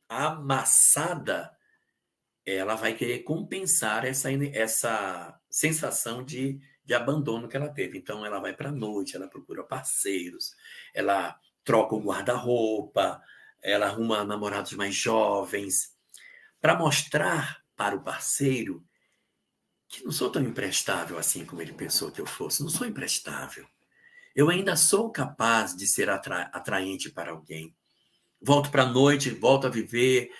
amassada, ela vai querer compensar essa sensação de abandono que ela teve. Então, ela vai para a noite, ela procura parceiros, ela troca o guarda-roupa, ela arruma namorados mais jovens, para mostrar para o parceiro que não sou tão imprestável assim como ele pensou que eu fosse. Não sou imprestável. Eu ainda sou capaz de ser atraente para alguém. Volto para a noite, volto a viver,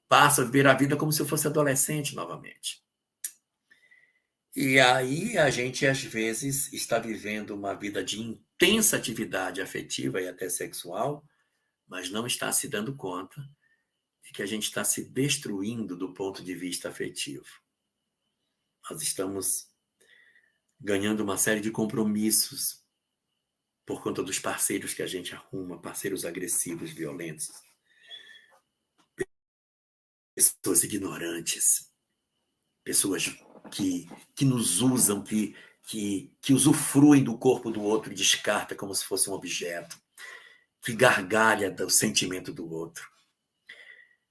passo a viver a vida como se eu fosse adolescente novamente. E aí a gente, às vezes, está vivendo uma vida de intensa atividade afetiva e até sexual, mas não está se dando conta de que a gente está se destruindo do ponto de vista afetivo. Nós estamos ganhando uma série de compromissos por conta dos parceiros que a gente arruma, parceiros agressivos, violentos, pessoas ignorantes, pessoas que nos usam, que usufruem do corpo do outro e descarta como se fosse um objeto, que gargalha do sentimento do outro.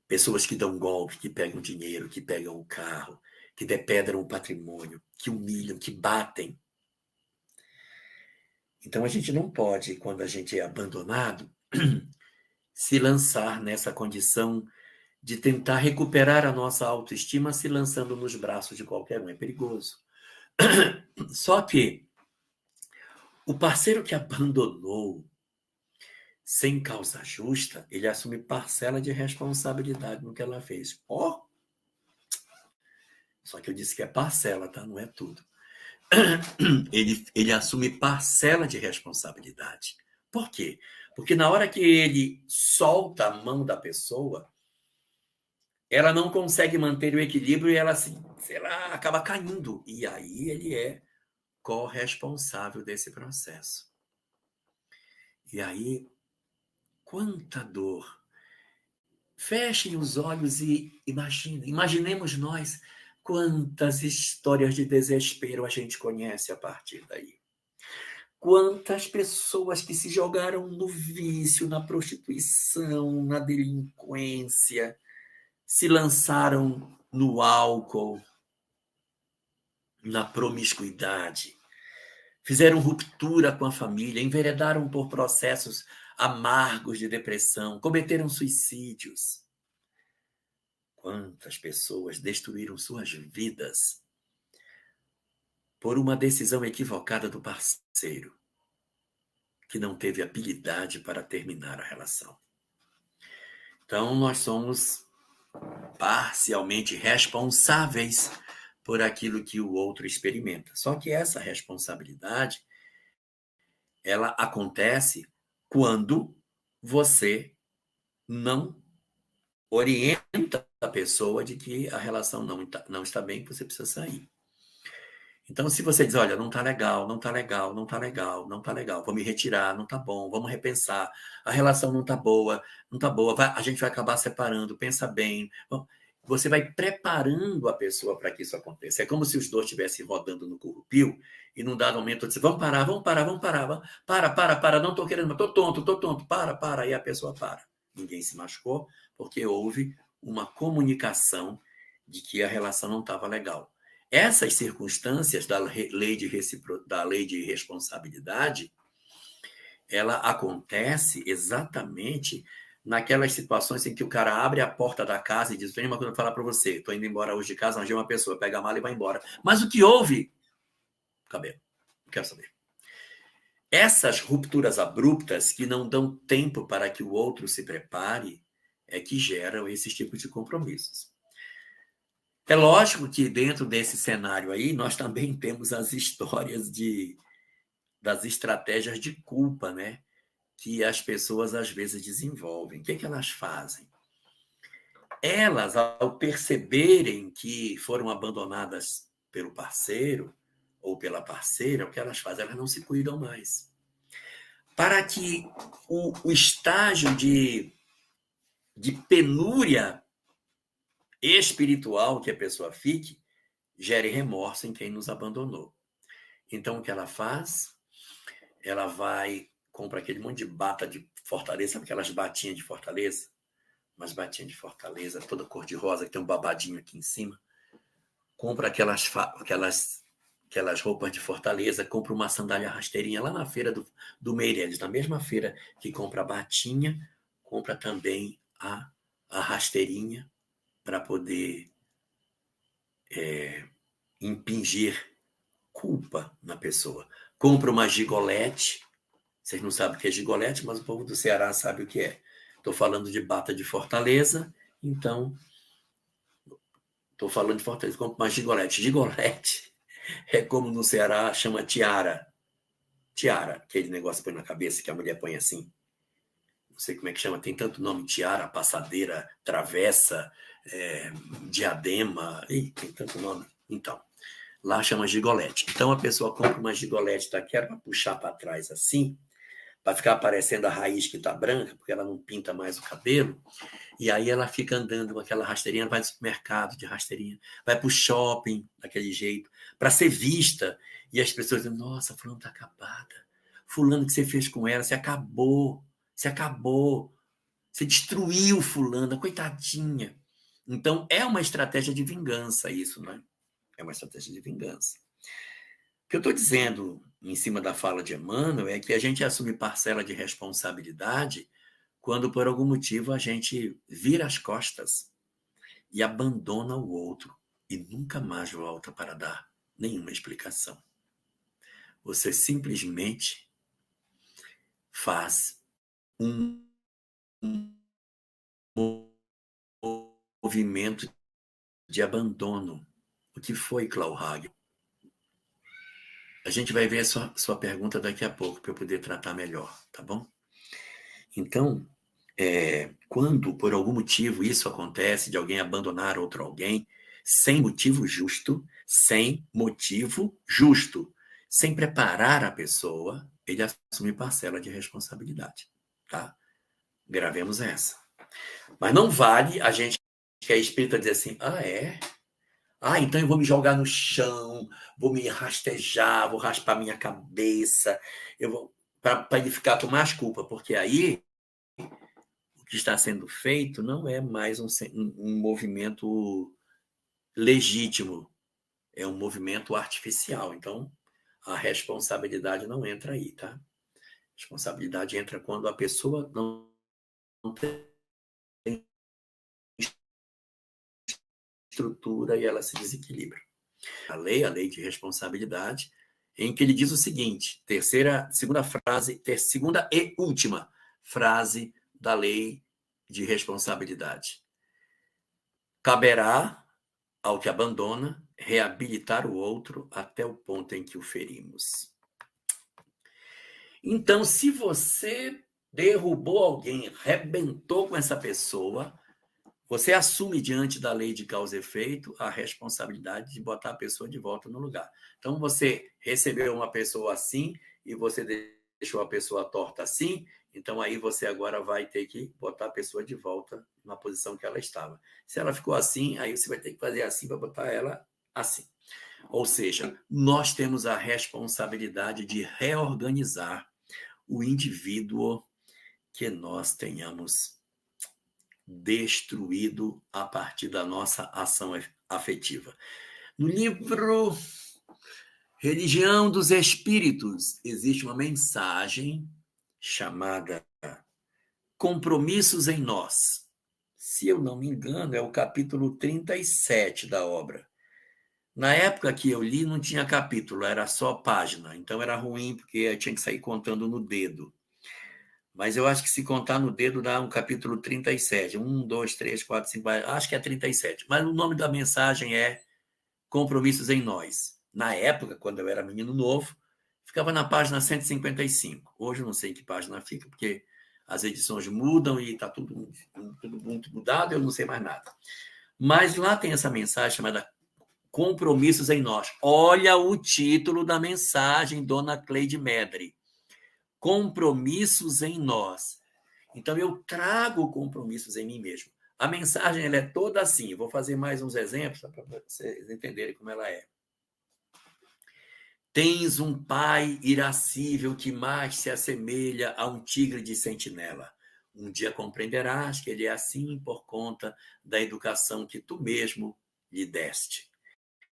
Pessoas que dão golpe, que pegam dinheiro, que pegam o carro, que depredam o patrimônio, que humilham, que batem. Então, a gente não pode, quando a gente é abandonado, se lançar nessa condição de tentar recuperar a nossa autoestima se lançando nos braços de qualquer um. É perigoso. Só que o parceiro que abandonou sem causa justa, ele assume parcela de responsabilidade no que ela fez. Ó, só que eu disse que é parcela, tá? Não é tudo. Ele assume parcela de responsabilidade. Por quê? Porque na hora que ele solta a mão da pessoa, ela não consegue manter o equilíbrio e ela, sei lá, acaba caindo. E aí ele é corresponsável desse processo. E aí, quanta dor. Fechem os olhos e imaginem. Imaginemos nós quantas histórias de desespero a gente conhece a partir daí. Quantas pessoas que se jogaram no vício, na prostituição, na delinquência, se lançaram no álcool, na promiscuidade, fizeram ruptura com a família, enveredaram por processos amargos de depressão, cometeram suicídios. Quantas pessoas destruíram suas vidas por uma decisão equivocada do parceiro, que não teve habilidade para terminar a relação. Então, nós somos parcialmente responsáveis por aquilo que o outro experimenta. Só que essa responsabilidade, ela acontece quando você não orienta a pessoa de que a relação não está bem, que você precisa sair. Então, se você diz, olha, não está legal, não está legal, não está legal, não está legal, vou me retirar, não está bom, vamos repensar, a relação não está boa, não está boa, a gente vai acabar separando, pensa bem. Bom, você vai preparando a pessoa para que isso aconteça. É como se os dois estivessem rodando no currupio e num dado momento disse, vamos parar, não estou querendo, estou tonto, para, e a pessoa para. Ninguém se machucou porque houve uma comunicação de que a relação não estava legal. Essas circunstâncias da lei de responsabilidade, ela acontece exatamente naquelas situações em que o cara abre a porta da casa e diz, tem uma coisa para falar para você, estou indo embora hoje de casa, arranjei uma pessoa, pega a mala e vai embora. Mas o que houve? Cabelo, não quero saber. Essas rupturas abruptas que não dão tempo para que o outro se prepare é que geram esses tipos de compromissos. É lógico que dentro desse cenário aí, nós também temos as histórias das estratégias de culpa, né? Que as pessoas às vezes desenvolvem. O que é que elas fazem? Elas, ao perceberem que foram abandonadas pelo parceiro ou pela parceira, o que elas fazem? Elas não se cuidam mais. Para que o estágio de penúria espiritual que a pessoa fique, gere remorso em quem nos abandonou. Então, o que ela faz? Ela vai, compra aquele monte de bata de Fortaleza, sabe aquelas batinhas de Fortaleza? Umas batinhas de Fortaleza, toda cor-de-rosa, que tem um babadinho aqui em cima. Compra aquelas roupas de Fortaleza, compra uma sandália rasteirinha lá na feira do Meireles, na mesma feira que compra a batinha, compra também a rasteirinha para poder impingir culpa na pessoa. Compra uma gigolete. Vocês não sabem o que é gigolete, mas o povo do Ceará sabe o que é. Estou falando de bata de Fortaleza, então estou falando de Fortaleza. Compra uma gigolete. Gigolete é como no Ceará chama tiara. Tiara, aquele negócio que põe na cabeça que a mulher põe assim. Não sei como é que chama, tem tanto nome: tiara, passadeira, travessa, diadema, tem tanto nome. Então, lá chama gigolete. Então a pessoa compra uma gigolete daquela para puxar para trás assim, para ficar aparecendo a raiz que está branca, porque ela não pinta mais o cabelo, e aí ela fica andando com aquela rasteirinha, vai no supermercado de rasteirinha, vai para o shopping daquele jeito, para ser vista, e as pessoas dizem, nossa, fulano está acabada, fulano que você fez com ela, você acabou, você destruiu fulana, coitadinha. Então é uma estratégia de vingança isso, né? É uma estratégia de vingança. O que eu estou dizendo em cima da fala de Emmanuel é que a gente assume parcela de responsabilidade quando, por algum motivo, a gente vira as costas e abandona o outro e nunca mais volta para dar nenhuma explicação. Você simplesmente faz um movimento de abandono. O que foi, Klaus Hagen? A gente vai ver a sua pergunta daqui a pouco, para eu poder tratar melhor, tá bom? Então, quando, por algum motivo, isso acontece, de alguém abandonar outro alguém, sem motivo justo, sem preparar a pessoa, ele assume parcela de responsabilidade, tá? Gravemos essa. Mas não vale a gente que é espírita dizer assim, então eu vou me jogar no chão, vou me rastejar, vou raspar minha cabeça, para ele ficar com mais culpa, porque aí o que está sendo feito não é mais um movimento legítimo, é um movimento artificial. Então, a responsabilidade não entra aí, tá? A responsabilidade entra quando a pessoa não tem estrutura e ela se desequilibra. A lei de responsabilidade, em que ele diz o seguinte, segunda e última frase da lei de responsabilidade. Caberá ao que abandona reabilitar o outro até o ponto em que o ferimos. Então, se você derrubou alguém, rebentou com essa pessoa, você assume diante da lei de causa e efeito a responsabilidade de botar a pessoa de volta no lugar. Então, você recebeu uma pessoa assim e você deixou a pessoa torta assim, então aí você agora vai ter que botar a pessoa de volta na posição que ela estava. Se ela ficou assim, aí você vai ter que fazer assim para botar ela assim. Ou seja, nós temos a responsabilidade de reorganizar o indivíduo que nós tenhamos destruído a partir da nossa ação afetiva. No livro Religião dos Espíritos, existe uma mensagem chamada Compromissos em Nós. Se eu não me engano, é o capítulo 37 da obra. Na época que eu li, não tinha capítulo, era só página. Então era ruim, porque eu tinha que sair contando no dedo. Mas eu acho que se contar no dedo dá um capítulo 37. 1, 2, 3, 4, 5, acho que é 37. Mas o nome da mensagem é Compromissos em Nós. Na época, quando eu era menino novo, ficava na página 155. Hoje eu não sei em que página fica, porque as edições mudam e está tudo muito mudado, eu não sei mais nada. Mas lá tem essa mensagem chamada Compromissos em Nós. Olha o título da mensagem, Dona Cleide Medri. Compromissos em nós. Então, eu trago compromissos em mim mesmo. A mensagem ela é toda assim. Eu vou fazer mais uns exemplos para vocês entenderem como ela é. Tens um pai irascível que mais se assemelha a um tigre de sentinela. Um dia compreenderás que ele é assim por conta da educação que tu mesmo lhe deste.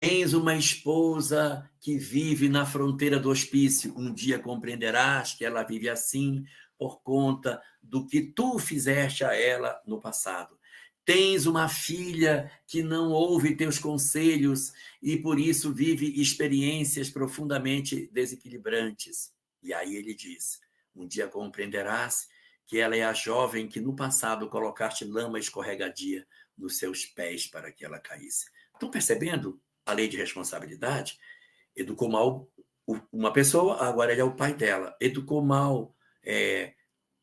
Tens uma esposa que vive na fronteira do hospício. Um dia compreenderás que ela vive assim por conta do que tu fizeste a ela no passado. Tens uma filha que não ouve teus conselhos e por isso vive experiências profundamente desequilibrantes. E aí ele diz, um dia compreenderás que ela é a jovem que no passado colocaste lama escorregadia nos seus pés para que ela caísse. Estão percebendo? A lei de responsabilidade, educou mal uma pessoa, agora ele é o pai dela. Educou mal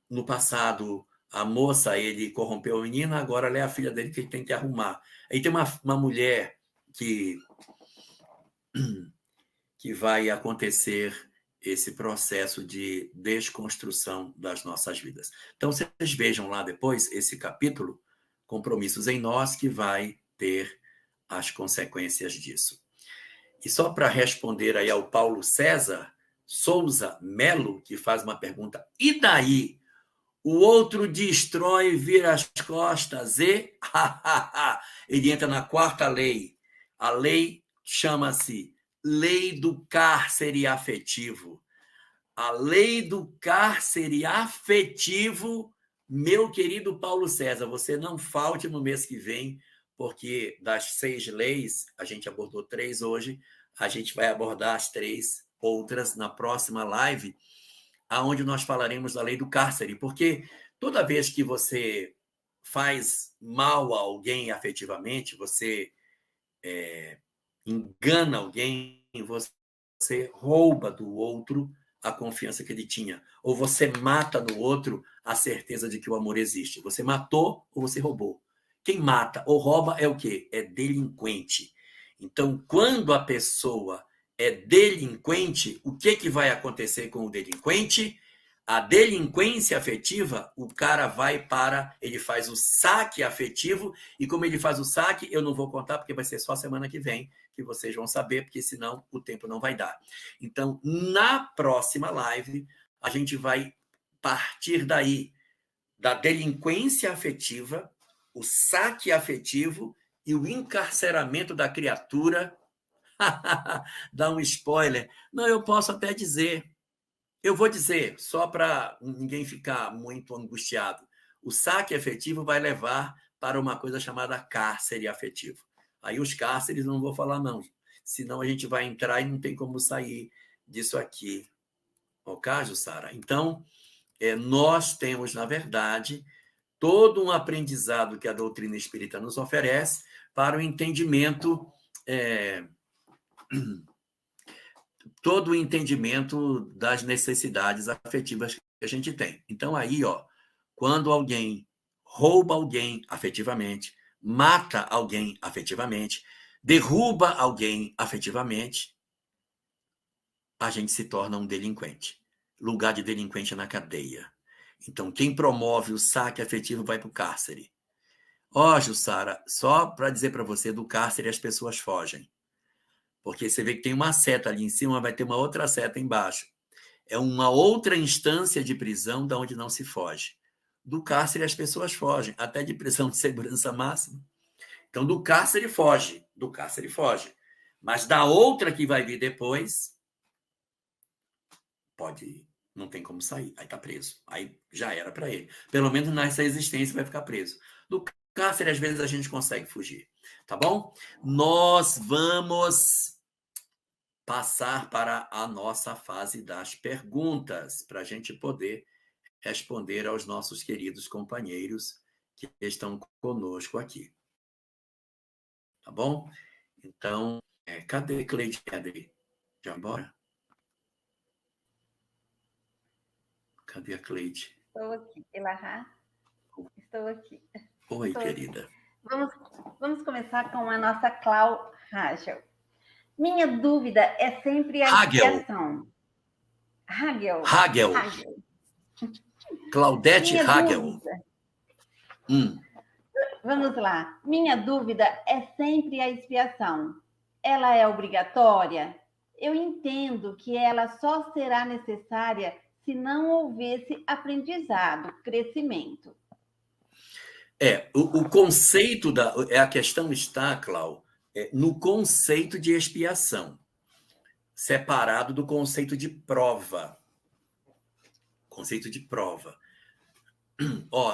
no passado a moça, ele corrompeu a menina, agora ela é a filha dele que ele tem que arrumar. Aí tem uma mulher que vai acontecer esse processo de desconstrução das nossas vidas. Então, vocês vejam lá depois esse capítulo, Compromissos em Nós, que vai ter as consequências disso. E só para responder aí ao Paulo César Souza Melo, que faz uma pergunta, e daí? O outro destrói, vira as costas e ele entra na quarta lei. A lei chama-se Lei do Cárcere Afetivo. A lei do cárcere afetivo, meu querido Paulo César, você não falte no mês que vem, porque das 6 leis, a gente abordou 3 hoje, A gente vai abordar as 3 outras na próxima live, aonde nós falaremos da lei do cárcere, porque toda vez que você faz mal a alguém afetivamente, você engana alguém, você rouba do outro a confiança que ele tinha, ou você mata no outro a certeza de que o amor existe. Você matou ou você roubou. Quem mata ou rouba é o quê? É delinquente. Então, quando a pessoa é delinquente, o que vai acontecer com o delinquente? A delinquência afetiva, o cara ele faz o saque afetivo, e como ele faz o saque, eu não vou contar, porque vai ser só semana que vem, que vocês vão saber, porque senão o tempo não vai dar. Então, na próxima live, a gente vai partir daí, da delinquência afetiva, o saque afetivo e o encarceramento da criatura. Dá um spoiler. Não, eu posso até dizer. Eu vou dizer, só para ninguém ficar muito angustiado. O saque afetivo vai levar para uma coisa chamada cárcere afetivo. Aí os cárceres não vou falar, não. Senão a gente vai entrar e não tem como sair disso aqui. Ok, Jussara? Então, nós temos, na verdade, todo um aprendizado que a doutrina espírita nos oferece para o entendimento, todo o entendimento das necessidades afetivas que a gente tem. Então, aí, quando alguém rouba alguém afetivamente, mata alguém afetivamente, derruba alguém afetivamente, a gente se torna um delinquente. Lugar de delinquente é na cadeia. Então, quem promove o saque afetivo vai para o cárcere. Jussara, só para dizer para você, do cárcere as pessoas fogem. Porque você vê que tem uma seta ali em cima, vai ter uma outra seta embaixo. É uma outra instância de prisão da onde não se foge. Do cárcere as pessoas fogem, até de prisão de segurança máxima. Então, do cárcere foge. Mas da outra que vai vir depois, não tem como sair, aí está preso. Aí já era para ele. Pelo menos nessa existência vai ficar preso. Do cárcere, às vezes, a gente consegue fugir. Tá bom? Nós vamos passar para a nossa fase das perguntas, para a gente poder responder aos nossos queridos companheiros que estão conosco aqui. Tá bom? Então, cadê Cleide? Já embora? Cadê a Cleide? Estou aqui, Elahá. Estou aqui. Oi, querida. Vamos começar com a nossa Clau Hagel. Minha dúvida é sempre a expiação. Hagel. Claudete Hagel. Vamos lá. Minha dúvida é sempre a expiação. Ela é obrigatória? Eu entendo que ela só será necessária se não houvesse aprendizado, crescimento. O conceito a questão está, Clau, no conceito de expiação, separado do conceito de prova. Conceito de prova.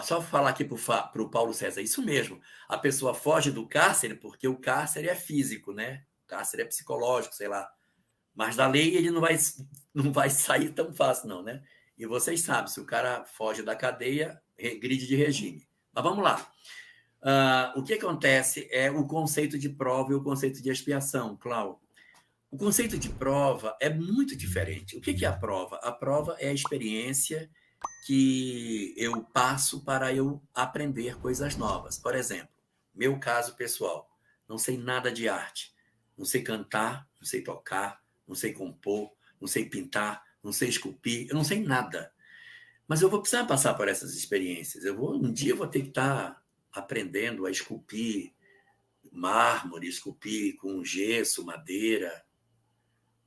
Só falar aqui para o Paulo César, isso mesmo. A pessoa foge do cárcere porque o cárcere é físico, né? O cárcere é psicológico, sei lá. Mas da lei ele não vai sair tão fácil, não, né? E vocês sabem, se o cara foge da cadeia, regride de regime. Mas vamos lá. O que acontece é o conceito de prova e o conceito de expiação, Cláudio. O conceito de prova é muito diferente. O que é a prova? A prova é a experiência que eu passo para eu aprender coisas novas. Por exemplo, meu caso pessoal, não sei nada de arte. Não sei cantar, não sei tocar, não sei compor, não sei pintar, não sei esculpir, eu não sei nada. Mas eu vou precisar passar por essas experiências. Um dia eu vou ter que estar aprendendo a esculpir mármore, esculpir com gesso, madeira.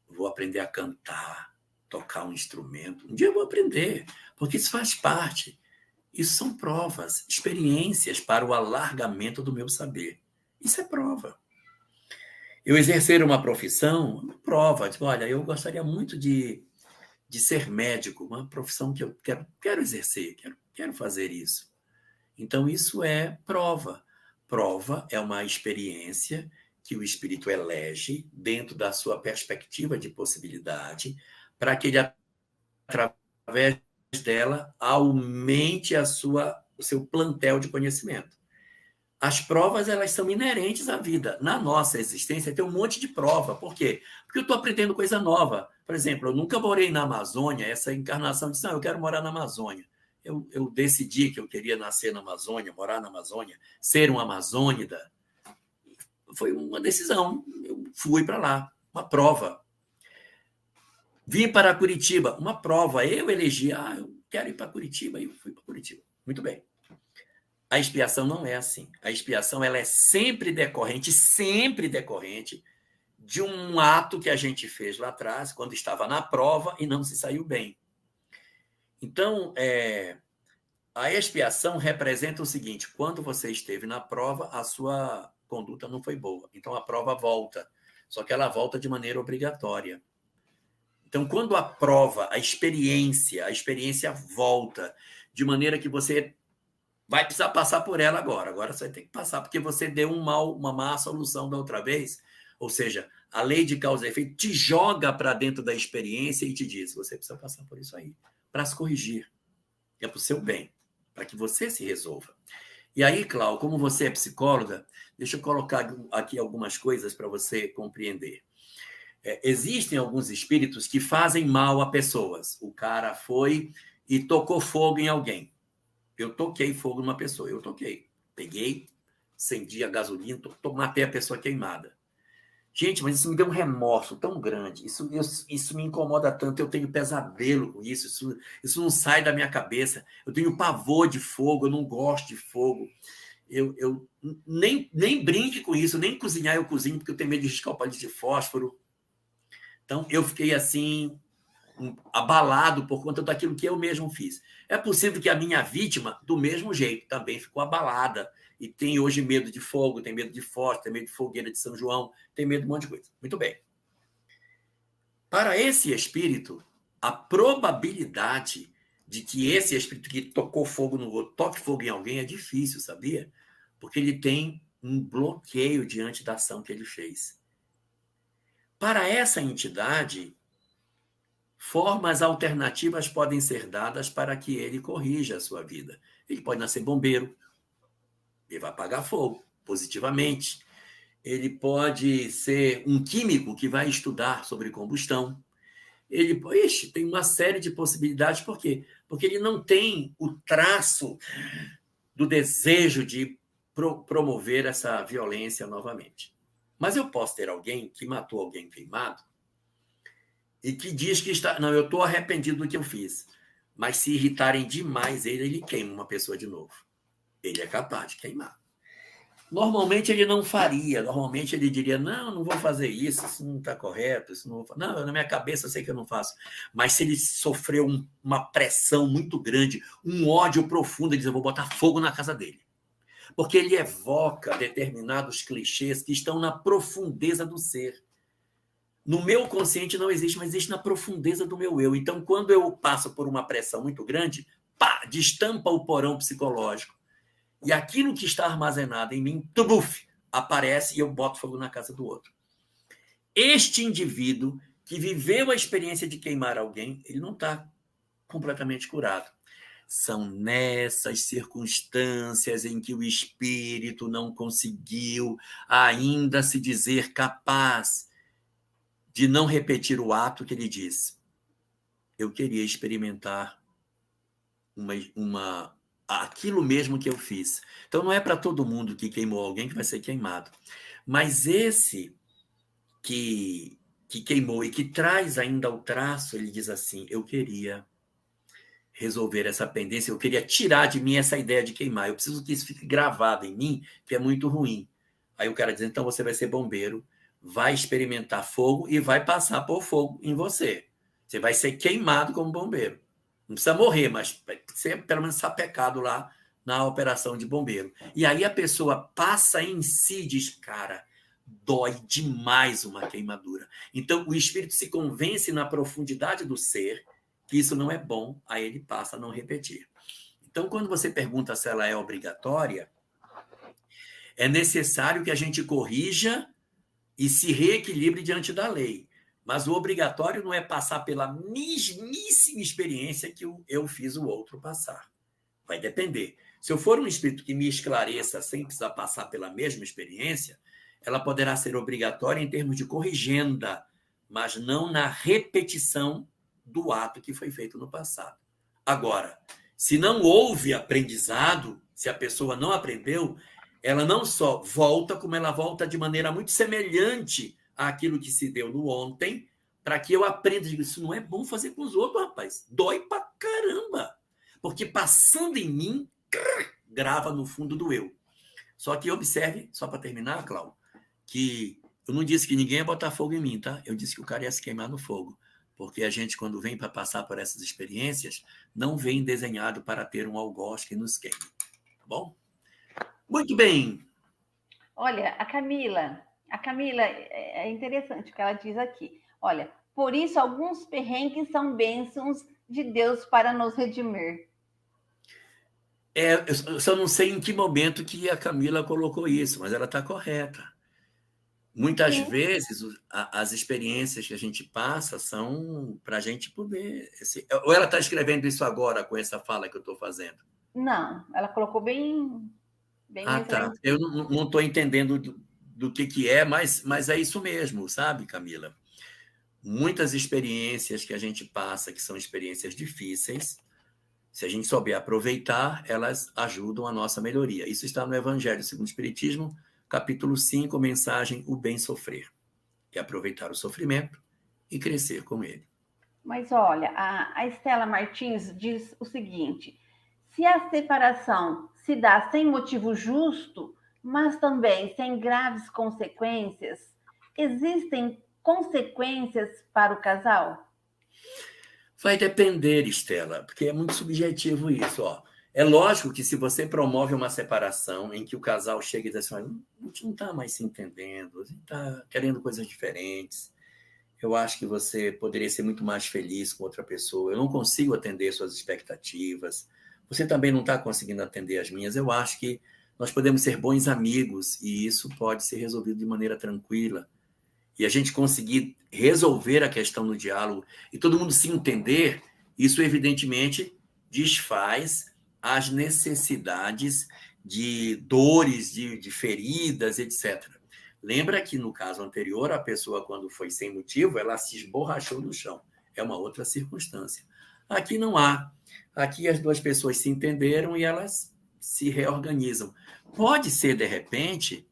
Vou aprender a cantar, tocar um instrumento. Um dia eu vou aprender, porque isso faz parte. Isso são provas, experiências para o alargamento do meu saber. Isso é prova. Eu exercer uma profissão, uma prova. Tipo, olha, eu gostaria muito de ser médico, uma profissão que eu quero exercer, quero fazer isso. Então, isso é prova. Prova é uma experiência que o espírito elege dentro da sua perspectiva de possibilidade, para que ele, através dela, aumente o seu plantel de conhecimento. As provas, elas são inerentes à vida. Na nossa existência tem um monte de prova. Por quê? Porque eu estou aprendendo coisa nova. Por exemplo, eu nunca morei na Amazônia. Essa encarnação disse, não, eu quero morar na Amazônia. Eu decidi que eu queria nascer na Amazônia, morar na Amazônia, ser um amazônida. Foi uma decisão. Eu fui para lá, uma prova. Vim para Curitiba, uma prova. Eu elegi, eu quero ir para Curitiba, e eu fui para Curitiba. Muito bem. A expiação não é assim. A expiação, ela é sempre decorrente de um ato que a gente fez lá atrás, quando estava na prova e não se saiu bem. Então, a expiação representa o seguinte: quando você esteve na prova, a sua conduta não foi boa. Então, a prova volta. Só que ela volta de maneira obrigatória. Então, quando a prova, a experiência volta de maneira que você vai precisar passar por ela agora. Agora você vai ter que passar, porque você deu uma má solução da outra vez. Ou seja, a lei de causa e efeito te joga para dentro da experiência e te diz, você precisa passar por isso aí, para se corrigir. É para o seu bem, para que você se resolva. E aí, Cláudio, como você é psicóloga, deixa eu colocar aqui algumas coisas para você compreender. Existem alguns espíritos que fazem mal a pessoas. O cara foi e tocou fogo em alguém. Eu toquei fogo numa pessoa, eu toquei. Peguei, acendi a gasolina, matei a pessoa queimada. Gente, mas isso me deu um remorso tão grande, isso me incomoda tanto, eu tenho pesadelo com isso não sai da minha cabeça, eu tenho pavor de fogo, eu não gosto de fogo, eu nem brinque com isso, nem cozinhar eu cozinho, porque eu tenho medo de riscar o palito de fósforo. Então, eu fiquei assim, abalado por conta daquilo que eu mesmo fiz. É possível que a minha vítima, do mesmo jeito, também ficou abalada e tem hoje medo de fogo, tem medo de fósforo, tem medo de fogueira de São João, tem medo de um monte de coisa. Muito bem. Para esse espírito, a probabilidade de que esse espírito que tocou fogo no outro toque fogo em alguém é difícil, sabia? Porque ele tem um bloqueio diante da ação que ele fez. Para essa entidade, formas alternativas podem ser dadas para que ele corrija a sua vida. Ele pode nascer bombeiro, ele vai apagar fogo positivamente. Ele pode ser um químico que vai estudar sobre combustão. Ele, tem uma série de possibilidades. Por quê? Porque ele não tem o traço do desejo de promover essa violência novamente. Mas eu posso ter alguém que matou alguém queimado e que diz que está... Não, eu estou arrependido do que eu fiz. Mas se irritarem demais ele queima uma pessoa de novo. Ele é capaz de queimar. Normalmente ele não faria. Normalmente ele diria, não vou fazer isso não está correto, isso não vou fazer. Não, na minha cabeça eu sei que eu não faço. Mas se ele sofreu uma pressão muito grande, um ódio profundo, ele diz, eu vou botar fogo na casa dele. Porque ele evoca determinados clichês que estão na profundeza do ser. No meu consciente não existe, mas existe na profundeza do meu eu. Então, quando eu passo por uma pressão muito grande, destampa o porão psicológico. E aquilo que está armazenado em mim, aparece e eu boto fogo na casa do outro. Este indivíduo que viveu a experiência de queimar alguém, ele não está completamente curado. São nessas circunstâncias em que o espírito não conseguiu ainda se dizer capaz de não repetir o ato que ele diz. Eu queria experimentar aquilo mesmo que eu fiz. Então, não é para todo mundo que queimou alguém que vai ser queimado. Mas esse que queimou e que traz ainda o traço, ele diz assim, eu queria resolver essa pendência, eu queria tirar de mim essa ideia de queimar. Eu preciso que isso fique gravado em mim, que é muito ruim. Aí o cara diz, então você vai ser bombeiro, vai experimentar fogo e vai passar por fogo em você. Você vai ser queimado como bombeiro. Não precisa morrer, mas ser pelo menos sapecado lá na operação de bombeiro. E aí a pessoa passa em si e diz, cara, dói demais uma queimadura. Então o espírito se convence na profundidade do ser que isso não é bom, aí ele passa a não repetir. Então, quando você pergunta se ela é obrigatória, é necessário que a gente corrija e se reequilibre diante da lei. Mas o obrigatório não é passar pela mesmíssima experiência que eu fiz o outro passar. Vai depender. Se eu for um espírito que me esclareça sem precisar passar pela mesma experiência, ela poderá ser obrigatória em termos de corrigenda, mas não na repetição do ato que foi feito no passado. Agora, se não houve aprendizado, se a pessoa não aprendeu, ela não só volta, como ela volta de maneira muito semelhante àquilo que se deu no ontem, para que eu aprenda. Isso não é bom fazer com os outros, rapaz. Dói pra caramba. Porque passando em mim, grava no fundo do eu. Só que observe, só para terminar, Cláudio, que eu não disse que ninguém ia botar fogo em mim, tá? Eu disse que o cara ia se queimar no fogo. Porque a gente, quando vem para passar por essas experiências, não vem desenhado para ter um algoz que nos queime. Tá bom? Muito bem. Olha, a Camila é interessante o que ela diz aqui. Olha, por isso alguns perrengues são bênçãos de Deus para nos redimir. Eu só não sei em que momento que a Camila colocou isso, mas ela está correta. Muitas vezes as experiências que a gente passa são para a gente poder. Ou ela está escrevendo isso agora com essa fala que eu estou fazendo? Não, ela colocou bem mais Tá. Eu não estou entendendo do que é, mas é isso mesmo, sabe, Camila? Muitas experiências que a gente passa, que são experiências difíceis, se a gente souber aproveitar, elas ajudam a nossa melhoria. Isso está no Evangelho segundo o Espiritismo, capítulo 5, mensagem O Bem Sofrer, que é aproveitar o sofrimento e crescer com ele. Mas olha, a Estela Martins diz o seguinte: se a separação se dá sem motivo justo, mas também sem graves consequências, existem consequências para o casal? Vai depender, Estela, porque é muito subjetivo isso. Ó. É lógico que se você promove uma separação em que o casal chega e diz assim, a gente não está mais se entendendo, a gente está querendo coisas diferentes, eu acho que você poderia ser muito mais feliz com outra pessoa, eu não consigo atender suas expectativas, você também não está conseguindo atender as minhas, eu acho que nós podemos ser bons amigos e isso pode ser resolvido de maneira tranquila. E a gente conseguir resolver a questão no diálogo e todo mundo se entender, isso evidentemente desfaz as necessidades de dores, de feridas, etc. Lembra que no caso anterior, a pessoa, quando foi sem motivo, ela se esborrachou no chão. É uma outra circunstância. Aqui não há. Aqui as duas pessoas se entenderam e elas se reorganizam. Pode ser, de repente,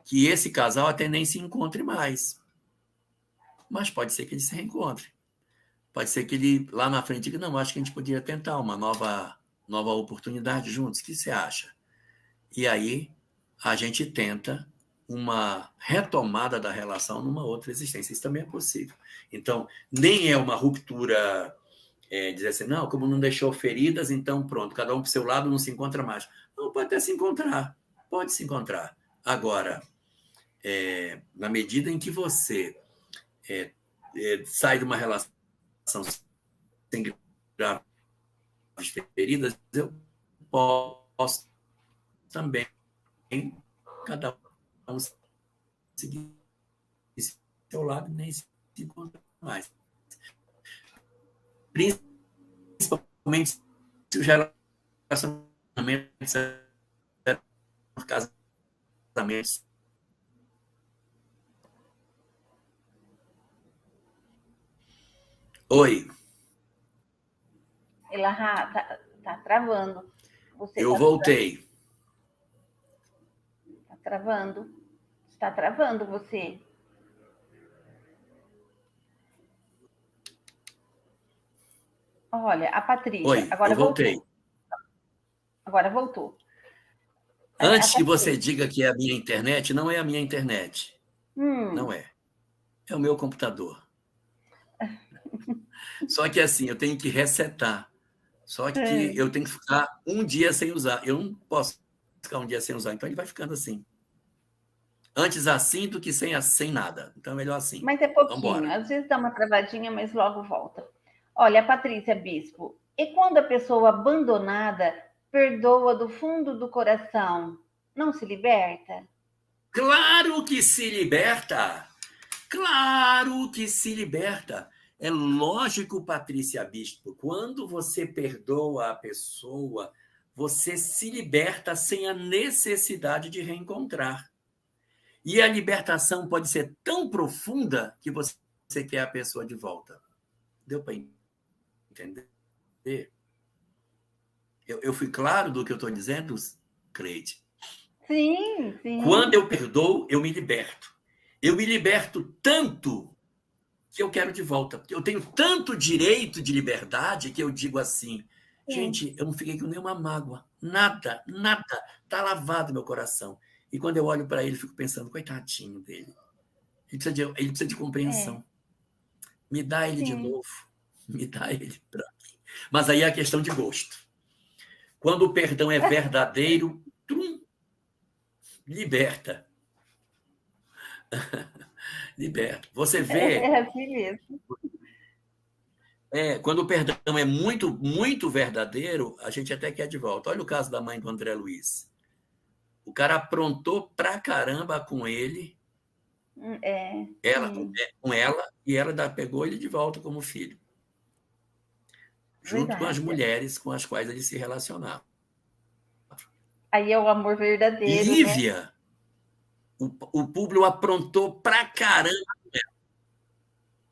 que esse casal até nem se encontre mais. Mas pode ser que ele se reencontre. Pode ser que ele, lá na frente, diga, não, acho que a gente podia tentar uma nova oportunidade juntos. O que você acha? E aí, a gente tenta uma retomada da relação numa outra existência. Isso também é possível. Então, nem é uma ruptura, dizer assim, não, como não deixou feridas, então pronto, cada um para o seu lado não se encontra mais. Não, pode até se encontrar. Pode se encontrar. Agora, na medida em que você sai de uma relação sem graves feridas, eu posso também, cada um seguir seu lado e nem se encontrar mais. Principalmente se os relacionamentos eram casamentos. Oi. Ela tá travando. Eu voltei. Tá travando. Está travando você. Olha, a Patrícia. Oi, agora eu voltei. Voltou. Agora voltou. Antes que você diga que é a minha internet, não é a minha internet. Não é. É o meu computador. Só que assim, eu tenho que resetar. Só que eu tenho que ficar um dia sem usar. Eu não posso ficar um dia sem usar, então ele vai ficando assim. Antes assim do que sem nada. Então é melhor assim. Mas é pouquinho. Vambora. Às vezes dá uma travadinha, mas logo volta. Olha, a Patrícia Bispo. E quando a pessoa abandonada perdoa do fundo do coração, não se liberta? Claro que se liberta! Claro que se liberta! É lógico, Patrícia Bispo, quando você perdoa a pessoa, você se liberta sem a necessidade de reencontrar. E a libertação pode ser tão profunda que você quer a pessoa de volta. Deu para entender? Eu fui claro do que eu estou dizendo, Cleide? Sim, Quando sim. eu perdoo, eu me liberto. Eu me liberto tanto que eu quero de volta. Porque eu tenho tanto direito de liberdade que eu digo assim, Sim. gente, eu não fiquei com nenhuma mágoa. Nada, nada. Está lavado meu coração. E quando eu olho para ele, fico pensando, coitadinho dele. Ele precisa de É, compreensão. Me dá ele de sim. novo. Me dá ele para mim. Mas aí é a questão de gosto. Quando o perdão é verdadeiro, trum, liberta. Liberta. Você vê, É assim mesmo. quando o perdão é muito, muito verdadeiro, a gente até quer de volta. Olha o caso da mãe do André Luiz. O cara aprontou pra caramba com ele, É, ela sim, com ela, e ela ainda pegou ele de volta como filho, junto com as verdade. mulheres com as quais ele se relacionava. Aí é o amor verdadeiro, né? Lívia, o Públio aprontou pra caramba,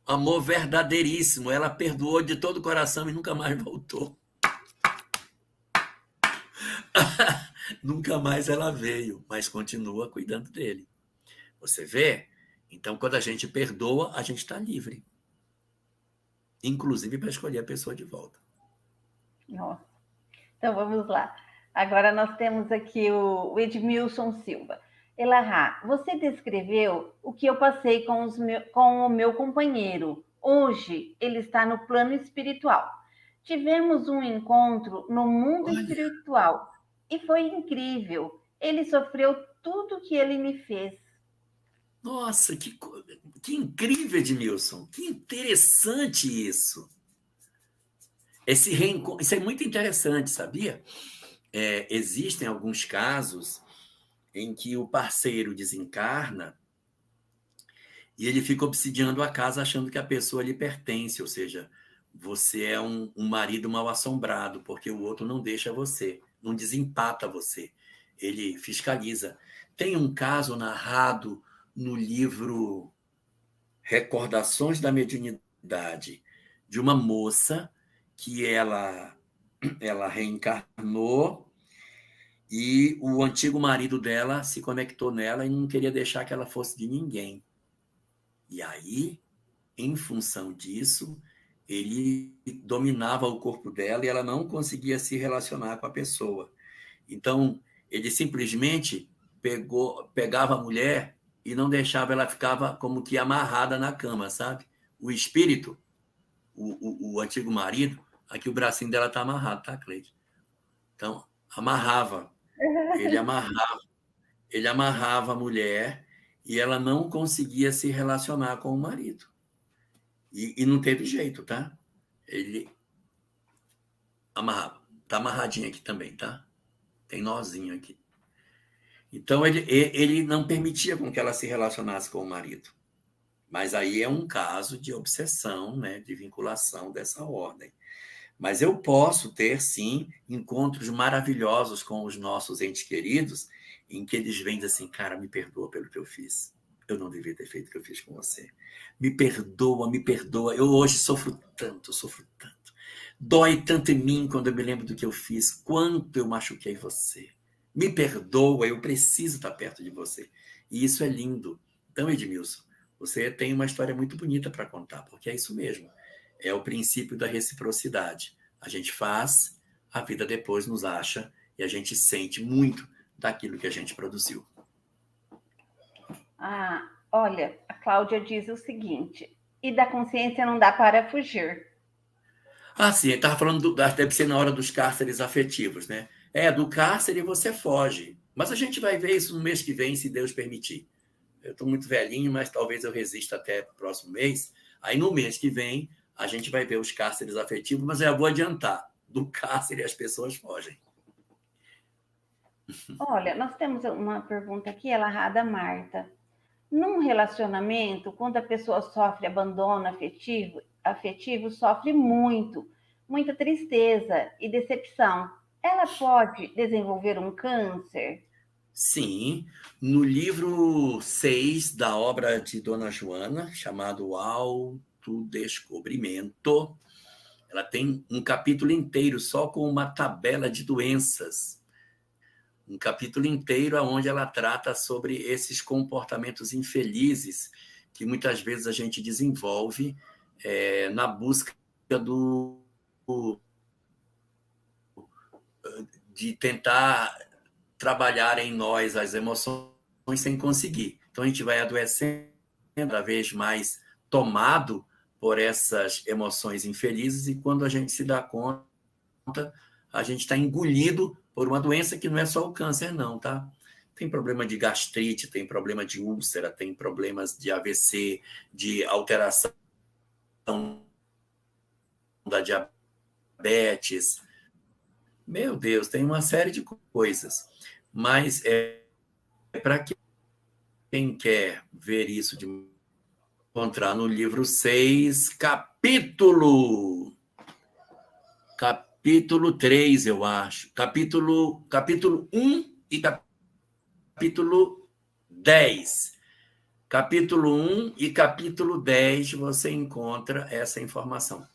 amor verdadeiríssimo. Ela perdoou de todo o coração e nunca mais voltou. Nunca mais ela veio, mas continua cuidando dele. Você vê? Então, quando a gente perdoa, a gente está livre, inclusive para escolher a pessoa de volta. Nossa. Então vamos lá. Agora nós temos aqui o Edmilson Silva. Elahá, você descreveu o que eu passei com o meu companheiro. Hoje ele está no plano espiritual. Tivemos um encontro no mundo Olha, espiritual e foi incrível. Ele sofreu tudo que ele me fez. nossa, que incrível, Edmilson. Que interessante isso. Isso é muito interessante, sabia? Existem alguns casos em que o parceiro desencarna e ele fica obsidiando a casa achando que a pessoa lhe pertence, ou seja, você é um marido mal assombrado, porque o outro não deixa você, não desempata você, ele fiscaliza. Tem um caso narrado no livro Recordações da Mediunidade, de uma moça que ela reencarnou e o antigo marido dela se conectou nela e não queria deixar que ela fosse de ninguém. E aí, em função disso, ele dominava o corpo dela e ela não conseguia se relacionar com a pessoa. Então, ele simplesmente pegava a mulher e não deixava, ela ficava como que amarrada na cama, sabe? O espírito, o antigo marido, aqui o bracinho dela está amarrado, tá, Cleide? Então, amarrava. Ele amarrava, ele amarrava a mulher e ela não conseguia se relacionar com o marido. E não teve jeito, tá? Ele amarrava. Tá amarradinho aqui também, tá? Tem nozinho aqui. Então, ele não permitia com que ela se relacionasse com o marido. Mas aí é um caso de obsessão, né, de vinculação dessa ordem. Mas eu posso ter, sim, encontros maravilhosos com os nossos entes queridos, em que eles vêm assim, cara, me perdoa pelo que eu fiz. Eu não devia ter feito o que eu fiz com você. Me perdoa, me perdoa. Eu hoje sofro tanto, sofro tanto. Dói tanto em mim quando eu me lembro do que eu fiz, quanto eu machuquei você. Me perdoa, eu preciso estar perto de você. E isso é lindo. Então, Edmilson, você tem uma história muito bonita para contar, porque é isso mesmo. É o princípio da reciprocidade. A gente faz, a vida depois nos acha e a gente sente muito daquilo que a gente produziu. Ah, olha, a Cláudia diz o seguinte: e da consciência não dá para fugir. Ah, sim, ele estava falando, deve ser na hora dos cárceres afetivos, né? Do cárcere você foge. Mas a gente vai ver isso no mês que vem, se Deus permitir. Eu estou muito velhinho, mas talvez eu resista até o próximo mês. Aí no mês que vem, a gente vai ver os cárceres afetivos, mas eu vou adiantar. Do cárcere as pessoas fogem. Olha, nós temos uma pergunta aqui, ela da Marta. Num relacionamento, quando a pessoa sofre abandono afetivo sofre muito, muita tristeza e decepção. Ela pode desenvolver um câncer? Sim, no livro 6 da obra de Dona Joana, chamado Autodescobrimento, ela tem um capítulo inteiro só com uma tabela de doenças. Um capítulo inteiro onde ela trata sobre esses comportamentos infelizes que muitas vezes a gente desenvolve na busca de tentar trabalhar em nós as emoções sem conseguir. Então a gente vai adoecendo cada vez mais tomado por essas emoções infelizes e quando a gente se dá conta, a gente está engolido por uma doença que não é só o câncer, não, tá? Tem problema de gastrite, tem problema de úlcera, tem problemas de AVC, de alteração da diabetes. Meu Deus, tem uma série de coisas. Mas para quem quer ver isso, de encontrar no livro 6, capítulo 3, eu acho. Capítulo 1 e capítulo 10. Capítulo 1 e capítulo 10 você encontra essa informação.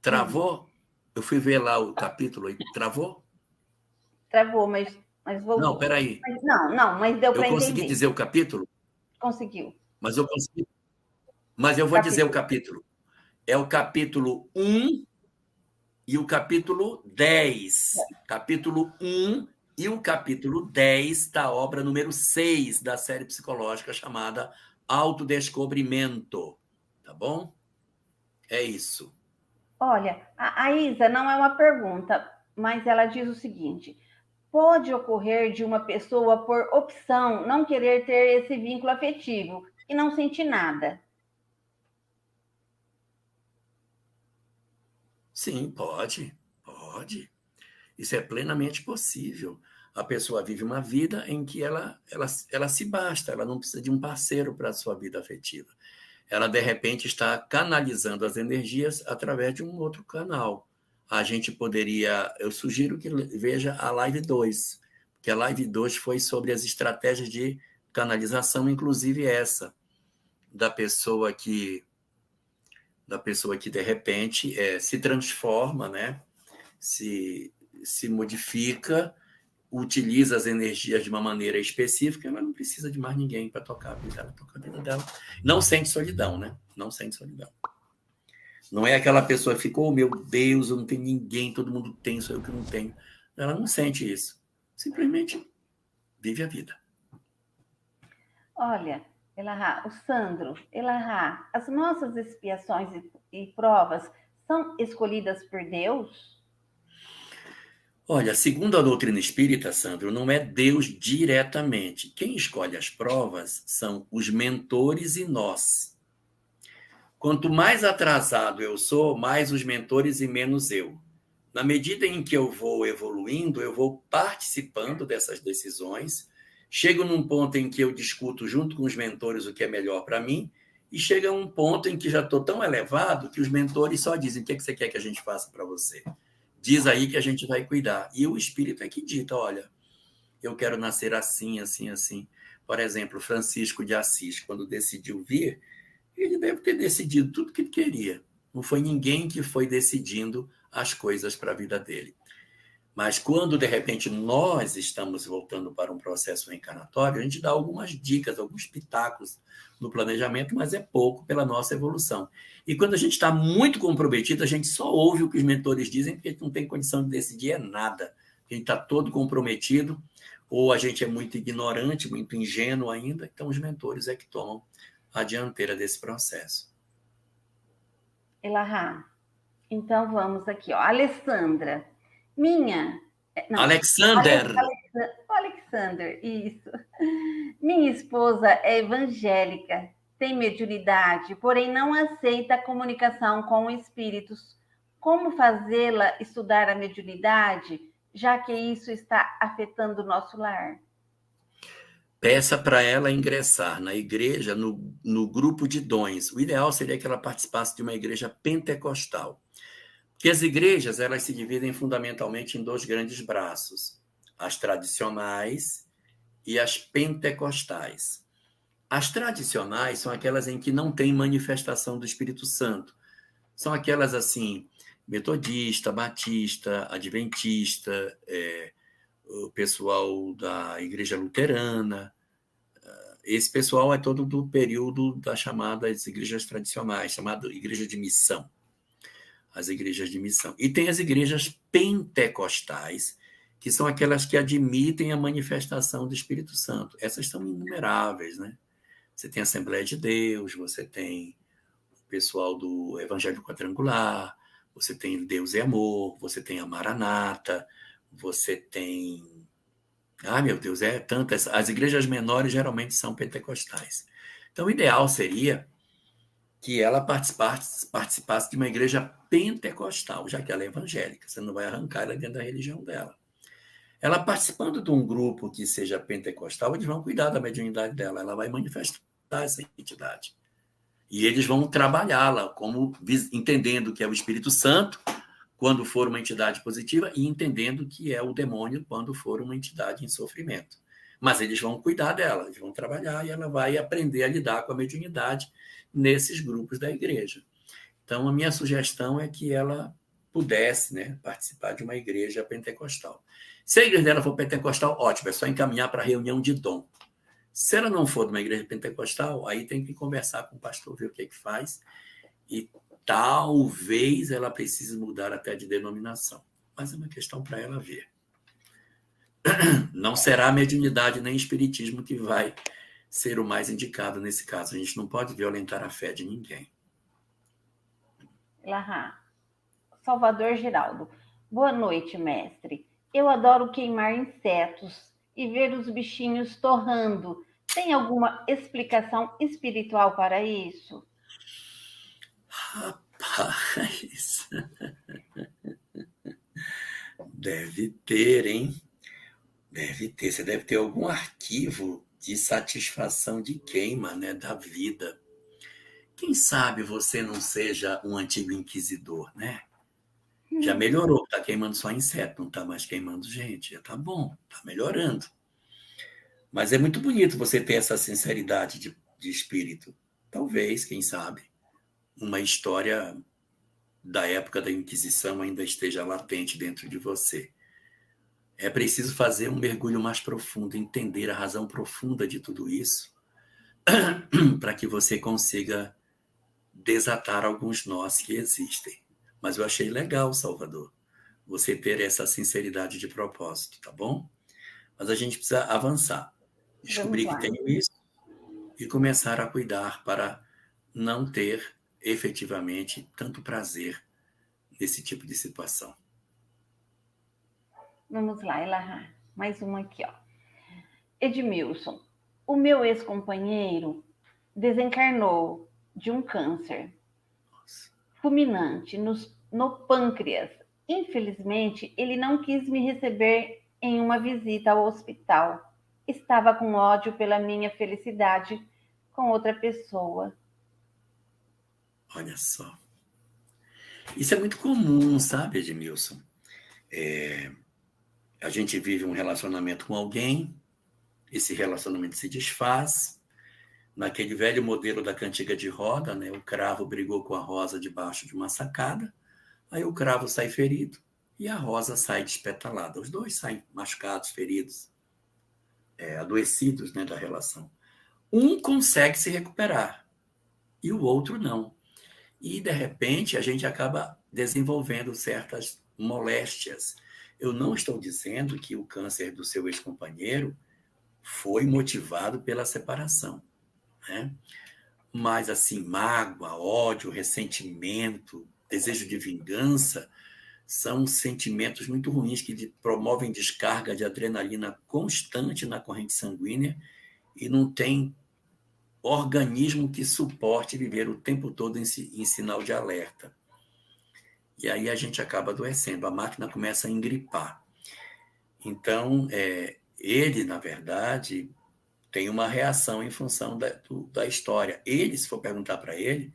Travou? Eu fui ver lá o capítulo aí. Travou? Travou, mas voltou. Não, peraí. Mas deu para entender. Eu consegui dizer o capítulo? Conseguiu. Mas eu consegui. Mas eu vou dizer o capítulo. É o capítulo 1 e o capítulo 10. Capítulo 1 e o capítulo 10 da obra número 6 da série psicológica chamada Autodescobrimento. Tá bom? É isso. Olha, a Isa não é uma pergunta, mas ela diz o seguinte: pode ocorrer de uma pessoa, por opção, não querer ter esse vínculo afetivo e não sentir nada? Sim, pode. Isso é plenamente possível. A pessoa vive uma vida em que ela se basta, ela não precisa de um parceiro para a sua vida afetiva. Ela, de repente, está canalizando as energias através de um outro canal. A gente poderia, eu sugiro que veja a live 2, porque a live 2 foi sobre as estratégias de canalização, inclusive essa, da pessoa que de repente se transforma, né? se modifica, utiliza as energias de uma maneira específica, ela não precisa de mais ninguém para tocar a vida, ela toca a vida dela. Não sente solidão, né? Não sente solidão. Não é aquela pessoa que ficou, oh, meu Deus, eu não tenho ninguém, todo mundo tem, sou eu que não tenho. Ela não sente isso. Simplesmente vive a vida. Olha, o Sandro, as nossas expiações e provas são escolhidas por Deus? Olha, segundo a doutrina espírita, Sandro, não é Deus diretamente. Quem escolhe as provas são os mentores e nós. Quanto mais atrasado eu sou, mais os mentores e menos eu. Na medida em que eu vou evoluindo, eu vou participando dessas decisões, chego num ponto em que eu discuto junto com os mentores o que é melhor para mim, e chega um ponto em que já estou tão elevado que os mentores só dizem o que você quer que a gente faça para você. Diz aí que a gente vai cuidar. E o espírito é que dita, olha, eu quero nascer assim, assim, assim. Por exemplo, Francisco de Assis, quando decidiu vir, ele deve ter decidido tudo o que ele queria. Não foi ninguém que foi decidindo as coisas para a vida dele. Mas quando, de repente, nós estamos voltando para um processo reencarnatório, a gente dá algumas dicas, alguns pitacos no planejamento, mas é pouco pela nossa evolução. E quando a gente está muito comprometido, a gente só ouve o que os mentores dizem, porque a gente não tem condição de decidir nada. A gente está todo comprometido, ou a gente é muito ignorante, muito ingênuo ainda, então os mentores é que tomam a dianteira desse processo. Elahá, então vamos aqui, ó. Alexandra, Alexander, isso. Minha esposa é evangélica, tem mediunidade, porém não aceita a comunicação com espíritos. Como fazê-la estudar a mediunidade, já que isso está afetando o nosso lar? Peça para ela ingressar na igreja, no grupo de dons. O ideal seria que ela participasse de uma igreja pentecostal. Porque as igrejas, elas se dividem fundamentalmente em dois grandes braços: as tradicionais e as pentecostais. As tradicionais são aquelas em que não tem manifestação do Espírito Santo. São aquelas assim, metodista, batista, adventista, o pessoal da igreja luterana. Esse pessoal é todo do período das chamadas igrejas tradicionais, chamada igreja de missão. As igrejas de missão. E tem as igrejas pentecostais, que são aquelas que admitem a manifestação do Espírito Santo. Essas são inumeráveis, né? Você tem a Assembleia de Deus, você tem o pessoal do Evangelho Quadrangular, você tem Deus é Amor, você tem a Maranata, você tem... Ah, meu Deus, é tantas. As igrejas menores geralmente são pentecostais. Então, o ideal seria que ela participasse de uma igreja pentecostal, já que ela é evangélica. Você não vai arrancar ela dentro da religião dela. Ela participando de um grupo que seja pentecostal, eles vão cuidar da mediunidade dela, ela vai manifestar essa entidade. E eles vão trabalhá-la como entendendo que é o Espírito Santo quando for uma entidade positiva e entendendo que é o demônio quando for uma entidade em sofrimento. Mas eles vão cuidar dela, eles vão trabalhar e ela vai aprender a lidar com a mediunidade nesses grupos da igreja. Então, a minha sugestão é que ela pudesse, né, participar de uma igreja pentecostal. Se a igreja dela for pentecostal, ótimo, é só encaminhar para a reunião de dom. Se ela não for de uma igreja pentecostal, aí tem que conversar com o pastor, ver o que faz, e talvez ela precise mudar até de denominação. Mas é uma questão para ela ver. Não será a mediunidade nem espiritismo que vai ser o mais indicado nesse caso. A gente não pode violentar a fé de ninguém. Lahá. Salvador Geraldo. Boa noite, mestre. Eu adoro queimar insetos e ver os bichinhos torrando. Tem alguma explicação espiritual para isso? Rapaz, deve ter, hein? Deve ter. Você deve ter algum arquivo de satisfação de queima, né, da vida. Quem sabe você não seja um antigo inquisidor, né? Já melhorou, está queimando só inseto, não está mais queimando gente. Já está bom, está melhorando. Mas é muito bonito você ter essa sinceridade de espírito. Talvez, quem sabe, uma história da época da Inquisição ainda esteja latente dentro de você. É preciso fazer um mergulho mais profundo, entender a razão profunda de tudo isso, para que você consiga desatar alguns nós que existem. Mas eu achei legal, Salvador, você ter essa sinceridade de propósito, tá bom? Mas a gente precisa avançar, descobrir que tenho isso e começar a cuidar para não ter efetivamente tanto prazer nesse tipo de situação. Vamos lá, Elahá. Mais uma aqui, ó. Edmilson, o meu ex-companheiro desencarnou de um câncer fulminante no pâncreas. Infelizmente, ele não quis me receber em uma visita ao hospital. Estava com ódio pela minha felicidade com outra pessoa. Olha só. Isso é muito comum, sabe, Edmilson? A gente vive um relacionamento com alguém, esse relacionamento se desfaz. Naquele velho modelo da cantiga de roda, né, o cravo brigou com a rosa debaixo de uma sacada, aí o cravo sai ferido e a rosa sai despetalada. Os dois saem machucados, feridos, adoecidos, né, da relação. Um consegue se recuperar e o outro não. E, de repente, a gente acaba desenvolvendo certas moléstias. Eu não estou dizendo que o câncer do seu ex-companheiro foi motivado pela separação, né? Mas, assim, mágoa, ódio, ressentimento, desejo de vingança são sentimentos muito ruins que promovem descarga de adrenalina constante na corrente sanguínea e não tem organismo que suporte viver o tempo todo em sinal de alerta. E aí a gente acaba adoecendo, a máquina começa a engripar. Então, ele, na verdade, tem uma reação em função da história. Ele, se for perguntar para ele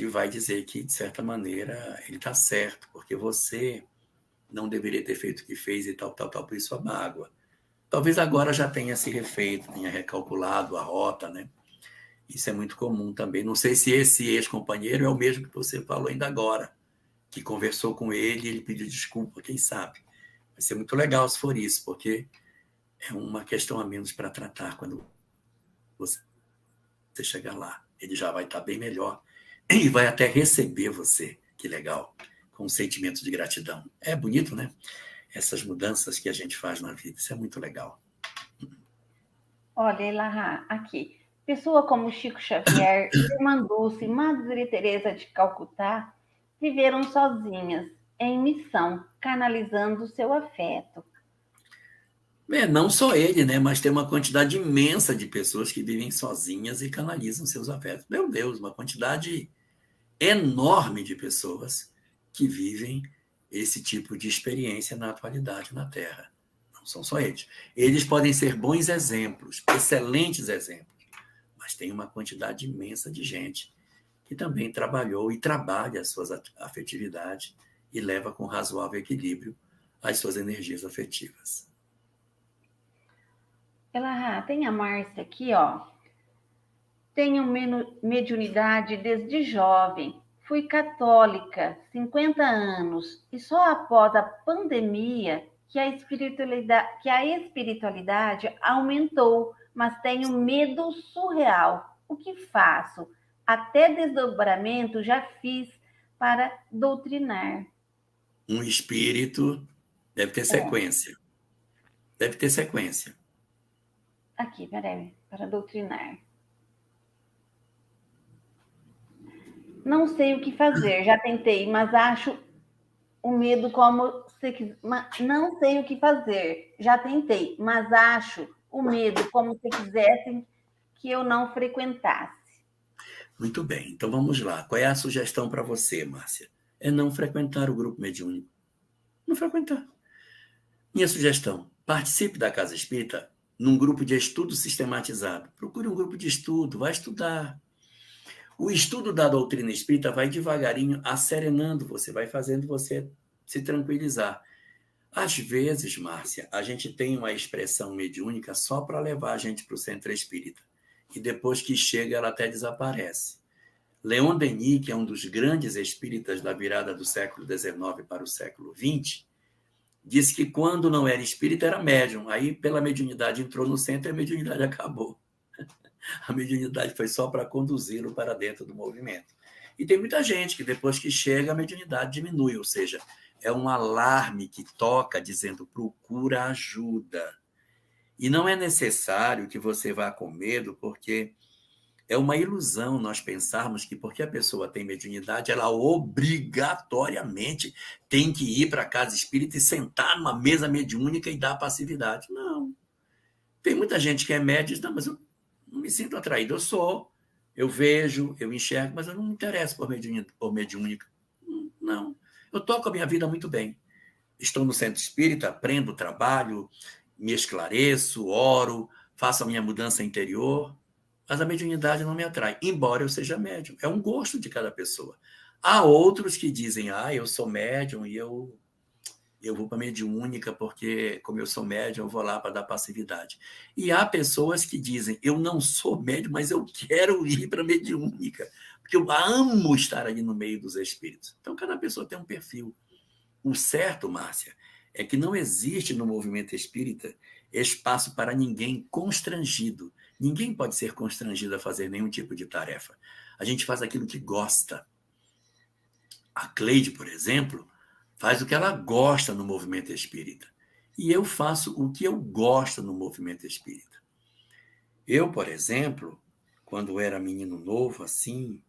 vai dizer que, de certa maneira, ele está certo, porque você não deveria ter feito o que fez e tal, por isso a mágoa. Talvez agora já tenha se refeito, tenha recalculado a rota, né? Isso é muito comum também. Não sei se esse ex-companheiro é o mesmo que você falou ainda agora, que conversou com ele e ele pediu desculpa, quem sabe. Vai ser muito legal se for isso, porque é uma questão a menos para tratar quando você chegar lá. Ele já vai estar bem melhor e vai até receber você. Que legal, com um sentimento de gratidão. É bonito, né? Essas mudanças que a gente faz na vida, isso é muito legal. Olha, Elahá, aqui. Pessoa como Chico Xavier, Irmã Dulce, Madre Teresa de Calcutá viveram sozinhas, em missão, canalizando seu afeto. Não só ele, né? Mas tem uma quantidade imensa de pessoas que vivem sozinhas e canalizam seus afetos. Meu Deus, uma quantidade enorme de pessoas que vivem esse tipo de experiência na atualidade na Terra. Não são só eles. Eles podem ser bons exemplos, excelentes exemplos, mas tem uma quantidade imensa de gente que também trabalhou e trabalha as suas afetividades e leva com razoável equilíbrio as suas energias afetivas. Elahá, tem a Márcia aqui, ó. Tenho mediunidade desde jovem. Fui católica, 50 anos, e só após a pandemia que a espiritualidade aumentou, mas tenho medo surreal. O que faço? Até desdobramento já fiz para doutrinar. Um espírito deve ter sequência. Deve ter sequência. Aqui, peraí, para doutrinar. Não sei o que fazer, já tentei, mas acho o medo como se não sei o que fazer. Já tentei, mas acho o medo como se quisessem que eu não frequentasse. Muito bem, então vamos lá. Qual é a sugestão para você, Márcia? É não frequentar o grupo mediúnico. Não frequentar. Minha sugestão: participe da Casa Espírita num grupo de estudo sistematizado. Procure um grupo de estudo, vai estudar. O estudo da doutrina espírita vai devagarinho asserenando você, vai fazendo você se tranquilizar. Às vezes, Márcia, a gente tem uma expressão mediúnica só para levar a gente para o centro espírita. E depois que chega, ela até desaparece. Leon Denis, que é um dos grandes espíritas da virada do século XIX para o século XX, disse que quando não era espírita era médium. Aí, pela mediunidade, entrou no centro e a mediunidade acabou. A mediunidade foi só para conduzi-lo para dentro do movimento. E tem muita gente que depois que chega, a mediunidade diminui, ou seja, é um alarme que toca dizendo procura ajuda. E não é necessário que você vá com medo, porque é uma ilusão nós pensarmos que porque a pessoa tem mediunidade, ela obrigatoriamente tem que ir para a casa espírita e sentar numa mesa mediúnica e dar passividade. Não. Tem muita gente que é médium e diz, não, mas eu não me sinto atraído. Eu vejo, eu enxergo, mas eu não me interesso por mediúnica. Não. Eu toco a minha vida muito bem. Estou no centro espírita, aprendo, trabalho, me esclareço, oro, faço a minha mudança interior, mas a mediunidade não me atrai, embora eu seja médium. É um gosto de cada pessoa. Há outros que dizem, eu sou médium e eu vou para a mediúnica porque, como eu sou médium, eu vou lá para dar passividade. E há pessoas que dizem, eu não sou médium, mas eu quero ir para a mediúnica, porque eu amo estar ali no meio dos espíritos. Então, cada pessoa tem um perfil. O certo, Márcia, é que não existe no movimento espírita espaço para ninguém constrangido. Ninguém pode ser constrangido a fazer nenhum tipo de tarefa. A gente faz aquilo que gosta. A Cleide, por exemplo, faz o que ela gosta no movimento espírita. E eu faço o que eu gosto no movimento espírita. Eu, por exemplo, quando era menino novo, assim,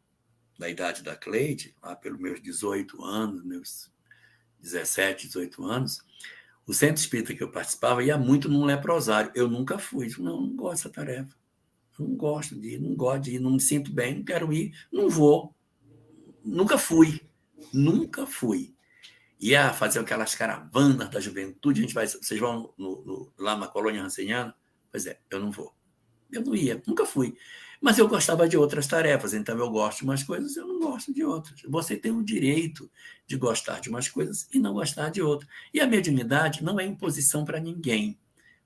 da idade da Cleide, lá pelos meus 18 anos, meus 17, 18 anos, o centro espírita que eu participava ia muito num leprosário. Eu nunca fui. Não gosto dessa tarefa. Eu não gosto de ir, não gosto de ir, não me sinto bem, não quero ir, não vou. Nunca fui. Nunca fui. ia fazer aquelas caravanas da juventude, vocês vão lá na colônia ranceniana? Pois é, eu não vou. Eu não ia, nunca fui. Mas eu gostava de outras tarefas, então eu gosto de umas coisas, eu não gosto de outras. Você tem o direito de gostar de umas coisas e não gostar de outras. E a mediunidade não é imposição para ninguém.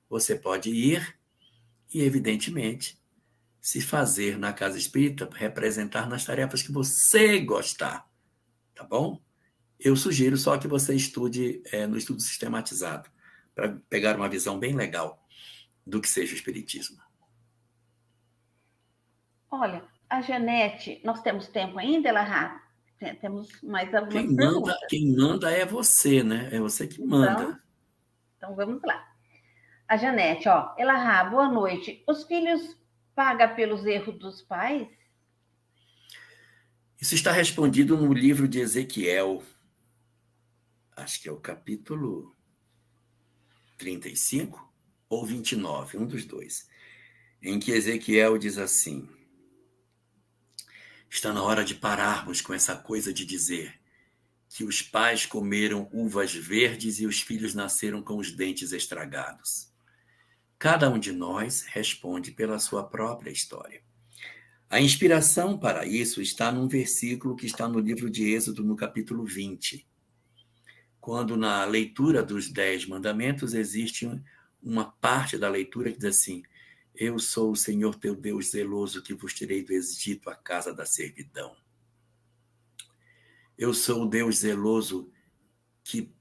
Você pode ir e, evidentemente, se fazer na casa espírita, representar nas tarefas que você gostar, tá bom? Eu sugiro só que você estude no estudo sistematizado, para pegar uma visão bem legal do que seja o espiritismo. Olha, a Janete, nós temos tempo ainda, Elahá? Temos mais algumas perguntas. Quem manda é você, né? É você que manda. Então vamos lá. A Janete, ó, Elahá, boa noite. Os filhos pagam pelos erros dos pais? Isso está respondido no livro de Ezequiel, acho que é o capítulo 35 ou 29, um dos dois, em que Ezequiel diz assim: está na hora de pararmos com essa coisa de dizer que os pais comeram uvas verdes e os filhos nasceram com os dentes estragados. Cada um de nós responde pela sua própria história. A inspiração para isso está num versículo que está no livro de Êxodo, no capítulo 20, quando na leitura dos 10 mandamentos existe uma parte da leitura que diz assim: eu sou o Senhor teu Deus zeloso que vos tirei do Egito, a casa da servidão. Eu sou o Deus zeloso que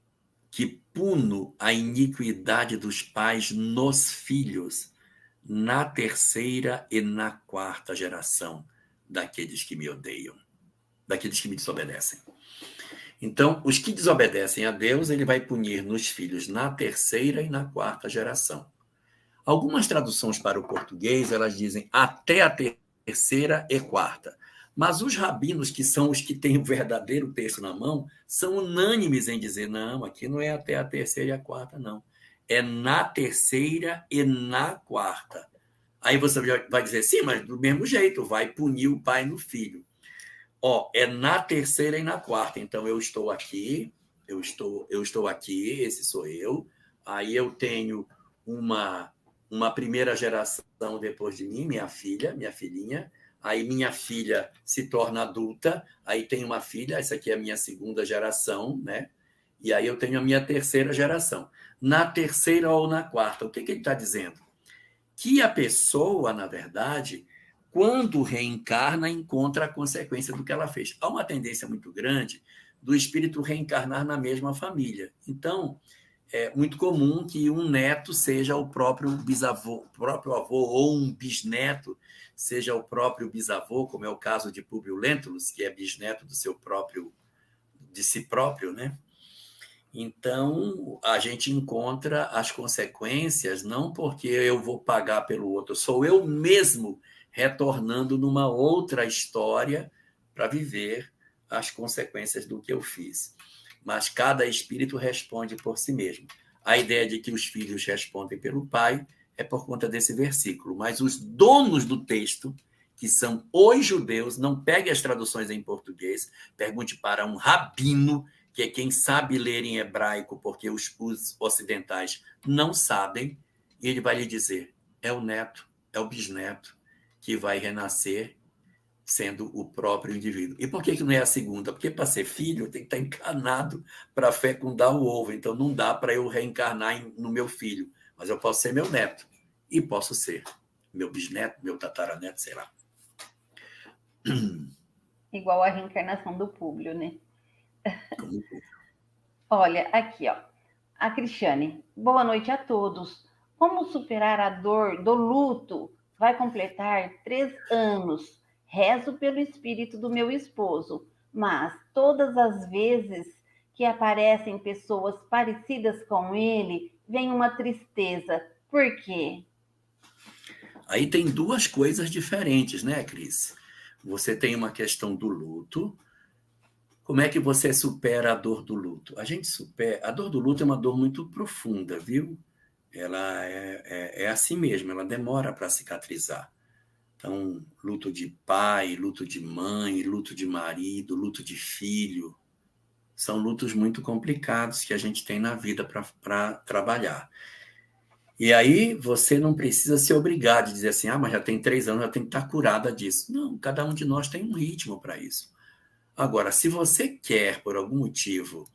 puno a iniquidade dos pais nos filhos, na terceira e na quarta geração daqueles que me odeiam, daqueles que me desobedecem. Então, os que desobedecem a Deus, ele vai punir nos filhos na terceira e na quarta geração. Algumas traduções para o português, elas dizem até a terceira e quarta. Mas os rabinos, que são os que têm o verdadeiro texto na mão, são unânimes em dizer, não, aqui não é até a terceira e a quarta, não. É na terceira e na quarta. Aí você vai dizer, sim, mas do mesmo jeito, vai punir o pai no filho. É na terceira e na quarta. Então, eu estou aqui, eu estou aqui, esse sou eu. Aí eu tenho uma primeira geração depois de mim, minha filhinha. Aí minha filha se torna adulta, aí tem uma filha, essa aqui é a minha segunda geração, né? E aí eu tenho a minha terceira geração. Na terceira ou na quarta, o que ele está dizendo? Que a pessoa, na verdade, quando reencarna, encontra a consequência do que ela fez. Há uma tendência muito grande do espírito reencarnar na mesma família. Então, é muito comum que um neto seja o próprio bisavô, o próprio avô, ou um bisneto seja o próprio bisavô, como é o caso de Públio Lentulus, que é bisneto de si próprio, né? Então, a gente encontra as consequências não porque eu vou pagar pelo outro, sou eu mesmo retornando numa outra história para viver as consequências do que eu fiz. Mas cada espírito responde por si mesmo. A ideia de que os filhos respondem pelo pai é por conta desse versículo, mas os donos do texto, que são os judeus, não pegue as traduções em português, pergunte para um rabino, que é quem sabe ler em hebraico, porque os ocidentais não sabem, e ele vai lhe dizer, é o neto, é o bisneto, que vai renascer sendo o próprio indivíduo. E por que não é a segunda? Porque para ser filho tem que estar encarnado para fecundar o ovo, então não dá para eu reencarnar no meu filho, mas eu posso ser meu neto, e posso ser meu bisneto, meu tataraneto, sei lá. Igual a reencarnação do Públio, né? Olha, aqui, ó. A Cristiane. Boa noite a todos. Como superar a dor do luto? Vai completar 3 anos. Rezo pelo espírito do meu esposo, mas todas as vezes que aparecem pessoas parecidas com ele, vem uma tristeza. Por quê? Aí tem duas coisas diferentes, né, Cris? Você tem uma questão do luto. Como é que você supera a dor do luto? A dor do luto é uma dor muito profunda, viu? Ela é assim mesmo, ela demora para cicatrizar. Então, luto de pai, luto de mãe, luto de marido, luto de filho, São lutos muito complicados que a gente tem na vida para trabalhar. E aí você não precisa se obrigar de dizer assim, mas já tem 3 anos, já tem que estar curada disso. Não, cada um de nós tem um ritmo para isso. Agora, se você quer, por algum motivo,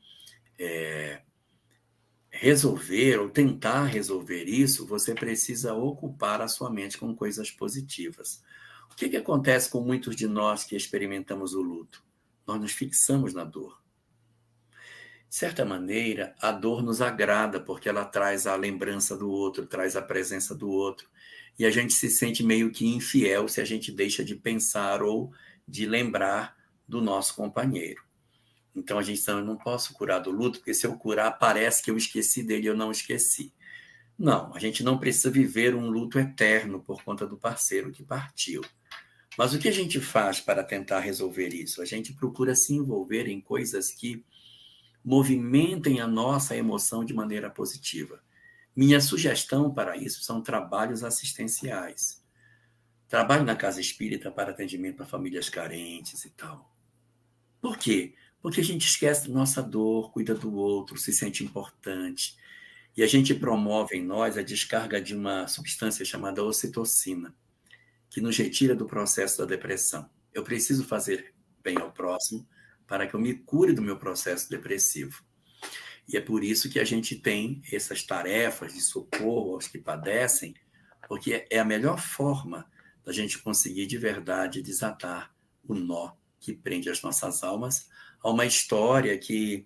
resolver ou tentar resolver isso, você precisa ocupar a sua mente com coisas positivas. O que acontece com muitos de nós que experimentamos o luto? Nós nos fixamos na dor. De certa maneira, a dor nos agrada, porque ela traz a lembrança do outro, traz a presença do outro. E a gente se sente meio que infiel se a gente deixa de pensar ou de lembrar do nosso companheiro. Então a gente diz, eu não posso curar do luto, porque se eu curar, parece que eu esqueci dele e eu não esqueci. Não, a gente não precisa viver um luto eterno por conta do parceiro que partiu. Mas o que a gente faz para tentar resolver isso? A gente procura se envolver em coisas que movimentem a nossa emoção de maneira positiva. Minha sugestão para isso são trabalhos assistenciais. Trabalho na casa espírita para atendimento a famílias carentes e tal. Por quê? Porque a gente esquece da nossa dor, cuida do outro, se sente importante. E a gente promove em nós a descarga de uma substância chamada ocitocina, que nos retira do processo da depressão. Eu preciso fazer bem ao próximo para que eu me cure do meu processo depressivo. E é por isso que a gente tem essas tarefas de socorro aos que padecem, porque é a melhor forma da gente conseguir de verdade desatar o nó que prende as nossas almas a uma história que,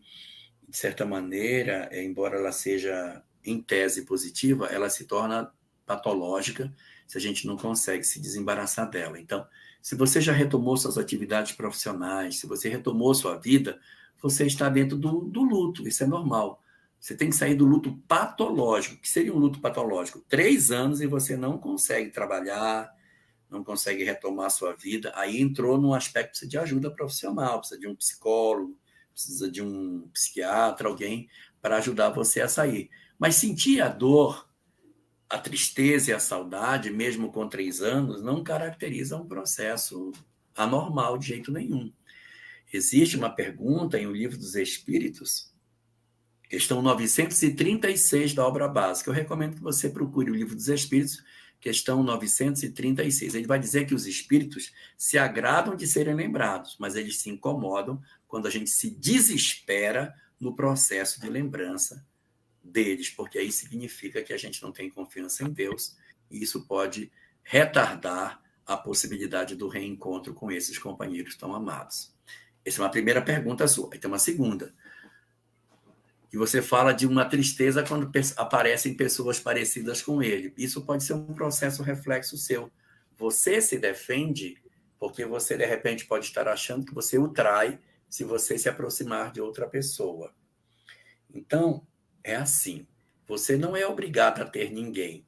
de certa maneira, embora ela seja em tese positiva, ela se torna patológica se a gente não consegue se desembaraçar dela. Então, se você já retomou suas atividades profissionais, se você retomou sua vida, você está dentro do luto, isso é normal. Você tem que sair do luto patológico. O que seria um luto patológico? 3 anos e você não consegue trabalhar, não consegue retomar sua vida, aí entrou num aspecto de ajuda profissional, precisa de um psicólogo, precisa de um psiquiatra, alguém para ajudar você a sair. Mas sentir a dor, a tristeza e a saudade, mesmo com 3 anos, não caracteriza um processo anormal de jeito nenhum. Existe uma pergunta em O Livro dos Espíritos, questão 936 da obra básica. Eu recomendo que você procure O Livro dos Espíritos, questão 936. Ele vai dizer que os espíritos se agradam de serem lembrados, mas eles se incomodam quando a gente se desespera no processo de lembrança deles, porque aí significa que a gente não tem confiança em Deus, e isso pode retardar a possibilidade do reencontro com esses companheiros tão amados. Essa é uma primeira pergunta sua. Aí tem uma segunda. E você fala de uma tristeza quando aparecem pessoas parecidas com ele. Isso pode ser um processo reflexo seu. Você se defende porque você, de repente, pode estar achando que você o trai se você se aproximar de outra pessoa. Então, é assim. Você não é obrigado a ter ninguém.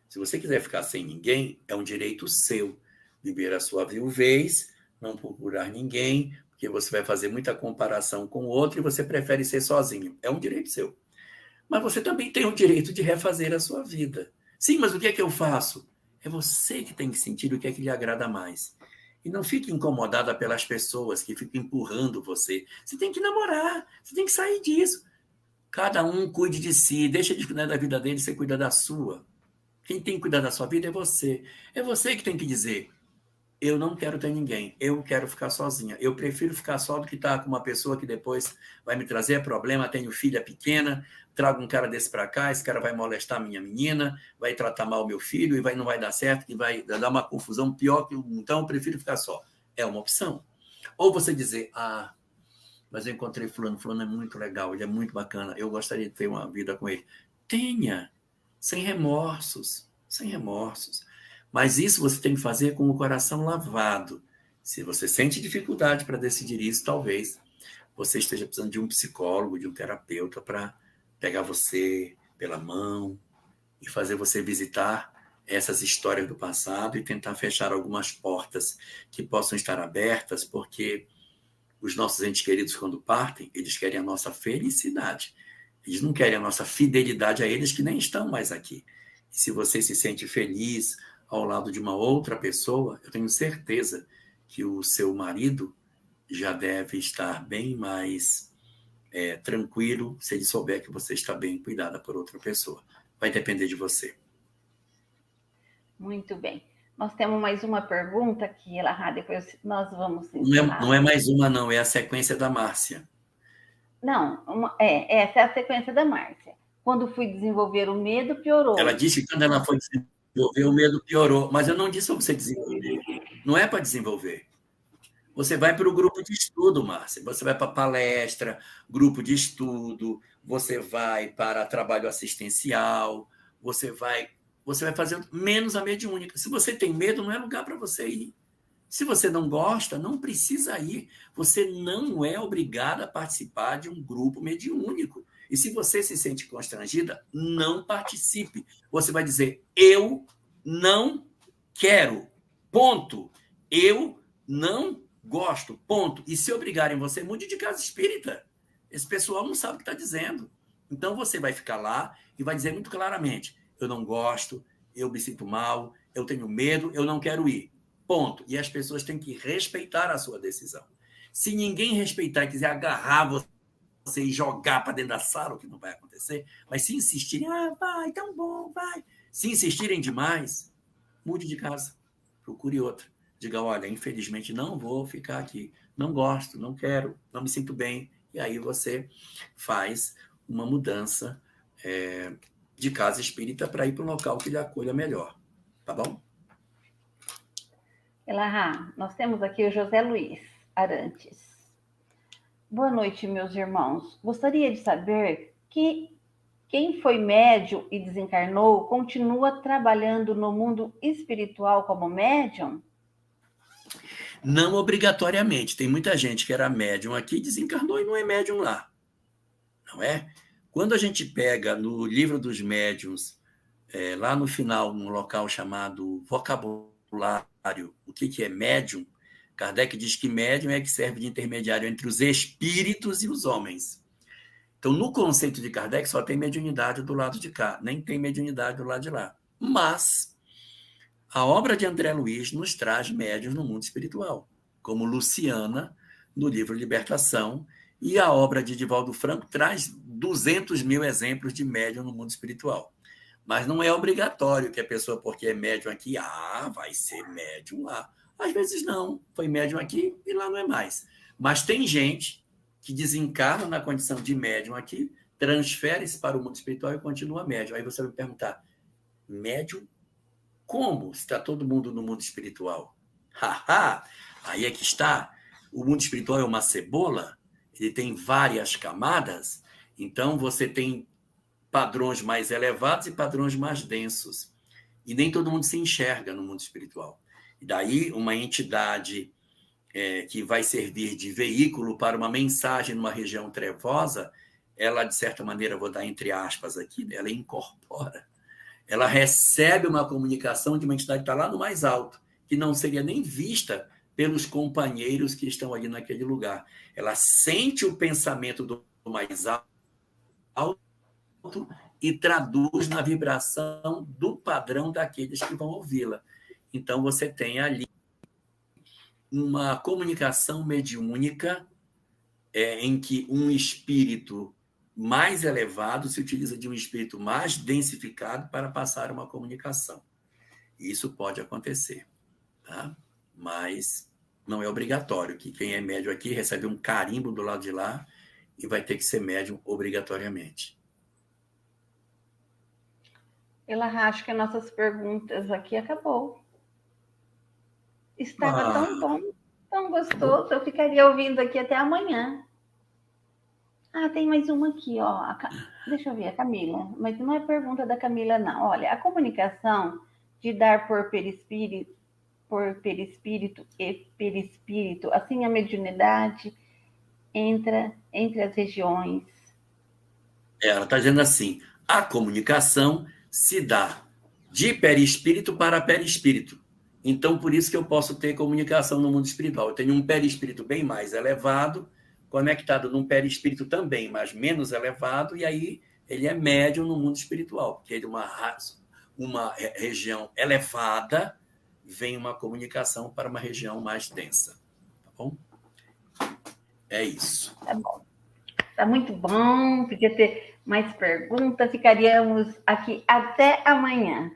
Se você quiser ficar sem ninguém, é um direito seu viver a sua viuvez, não procurar ninguém, porque você vai fazer muita comparação com o outro e você prefere ser sozinho. É um direito seu. Mas você também tem o direito de refazer a sua vida. Sim, mas o que é que eu faço? É você que tem que sentir o que é que lhe agrada mais. E não fique incomodada pelas pessoas que ficam empurrando você. Você tem que namorar, você tem que sair disso. Cada um cuide de si, deixa de cuidar da vida dele, você cuida da sua. Quem tem que cuidar da sua vida é você. É você que tem que dizer, eu não quero ter ninguém, eu quero ficar sozinha. Eu prefiro ficar só do que estar com uma pessoa que depois vai me trazer problema. Tenho filha pequena, trago um cara desse para cá, esse cara vai molestar minha menina, vai tratar mal meu filho e não vai dar certo, que vai dar uma confusão pior. Então, eu prefiro ficar só. É uma opção. Ou você dizer, mas eu encontrei fulano é muito legal, ele é muito bacana, eu gostaria de ter uma vida com ele. Tenha, sem remorsos, sem remorsos. Mas isso você tem que fazer com o coração lavado. Se você sente dificuldade para decidir isso, talvez você esteja precisando de um psicólogo, de um terapeuta para pegar você pela mão e fazer você visitar essas histórias do passado e tentar fechar algumas portas que possam estar abertas, porque os nossos entes queridos, quando partem, eles querem a nossa felicidade. Eles não querem a nossa fidelidade a eles, que nem estão mais aqui. E se você se sente feliz ao lado de uma outra pessoa, eu tenho certeza que o seu marido já deve estar bem mais tranquilo se ele souber que você está bem cuidada por outra pessoa. Vai depender de você. Muito bem. Nós temos mais uma pergunta aqui, Elahá, depois nós vamos encerrar. Não é mais uma, não, é a sequência da Márcia. Não, essa é a sequência da Márcia. Quando fui desenvolver o medo, piorou. Ela disse que quando ela foi desenvolver, o medo piorou. Mas eu não disse para você desenvolver. Não é para desenvolver. Você vai para o grupo de estudo, Márcia. Você vai para palestra, grupo de estudo, você vai para trabalho assistencial, você vai fazendo menos a mediúnica. Se você tem medo, não é lugar para você ir. Se você não gosta, não precisa ir. Você não é obrigada a participar de um grupo mediúnico. E se você se sente constrangida, não participe. Você vai dizer, eu não quero, ponto. Eu não gosto, ponto. E se obrigarem você, mude de casa espírita. Esse pessoal não sabe o que está dizendo. Então você vai ficar lá e vai dizer muito claramente, eu não gosto, eu me sinto mal, eu tenho medo, eu não quero ir. Ponto. E as pessoas têm que respeitar a sua decisão. Se ninguém respeitar e quiser agarrar você e jogar para dentro da sala, o que não vai acontecer, mas se insistirem, vai, tão bom, vai. Se insistirem demais, mude de casa, procure outra. Diga, olha, infelizmente não vou ficar aqui, não gosto, não quero, não me sinto bem. E aí você faz uma mudança de casa espírita para ir para um local que lhe acolha melhor. Tá bom? Elahá, nós temos aqui o José Luiz Arantes. Boa noite, meus irmãos. Gostaria de saber que quem foi médium e desencarnou continua trabalhando no mundo espiritual como médium? Não obrigatoriamente. Tem muita gente que era médium aqui, desencarnou e não é médium lá. Não é? Quando a gente pega no livro dos médiuns, lá no final, num local chamado vocabulário, o que é médium, Kardec diz que médium é que serve de intermediário entre os espíritos e os homens. Então, no conceito de Kardec, só tem mediunidade do lado de cá, nem tem mediunidade do lado de lá. Mas a obra de André Luiz nos traz médiuns no mundo espiritual, como Luciana, no livro Libertação, e a obra de Divaldo Franco traz 200 mil exemplos de médium no mundo espiritual. Mas não é obrigatório que a pessoa, porque é médium aqui, vai ser médium lá. Às vezes não, foi médium aqui e lá não é mais. Mas tem gente que desencarna na condição de médium aqui, transfere-se para o mundo espiritual e continua médium. Aí você vai me perguntar, médium como? Está todo mundo no mundo espiritual? Aí é que está. O mundo espiritual é uma cebola, ele tem várias camadas, então você tem padrões mais elevados e padrões mais densos. E nem todo mundo se enxerga no mundo espiritual. E daí uma entidade que vai servir de veículo para uma mensagem numa região trevosa, ela, de certa maneira, vou dar entre aspas aqui, ela incorpora. Ela recebe uma comunicação de uma entidade que está lá no mais alto, que não seria nem vista pelos companheiros que estão ali naquele lugar. Ela sente o pensamento do mais alto e traduz na vibração do padrão daqueles que vão ouvi-la. Então, você tem ali uma comunicação mediúnica em que um espírito mais elevado se utiliza de um espírito mais densificado para passar uma comunicação. Isso pode acontecer, tá? Mas não é obrigatório que quem é médium aqui recebe um carimbo do lado de lá e vai ter que ser médium obrigatoriamente. Acho que nossas perguntas aqui acabou. Estava tão bom, tão gostoso. Eu ficaria ouvindo aqui até amanhã. Tem mais uma aqui, ó. Deixa eu ver, a Camila. Mas não é pergunta da Camila, não. Olha, a comunicação de dar por perispírito e perispírito, assim a mediunidade entra entre as regiões. Ela está dizendo assim, a comunicação se dá de perispírito para perispírito. Então, por isso que eu posso ter comunicação no mundo espiritual. Eu tenho um perispírito bem mais elevado, conectado num perispírito também, mas menos elevado, e aí ele é médium no mundo espiritual, porque de uma região elevada vem uma comunicação para uma região mais densa. Tá bom? É isso. Tá bom. Está muito bom, podia ter mais perguntas, ficaríamos aqui até amanhã.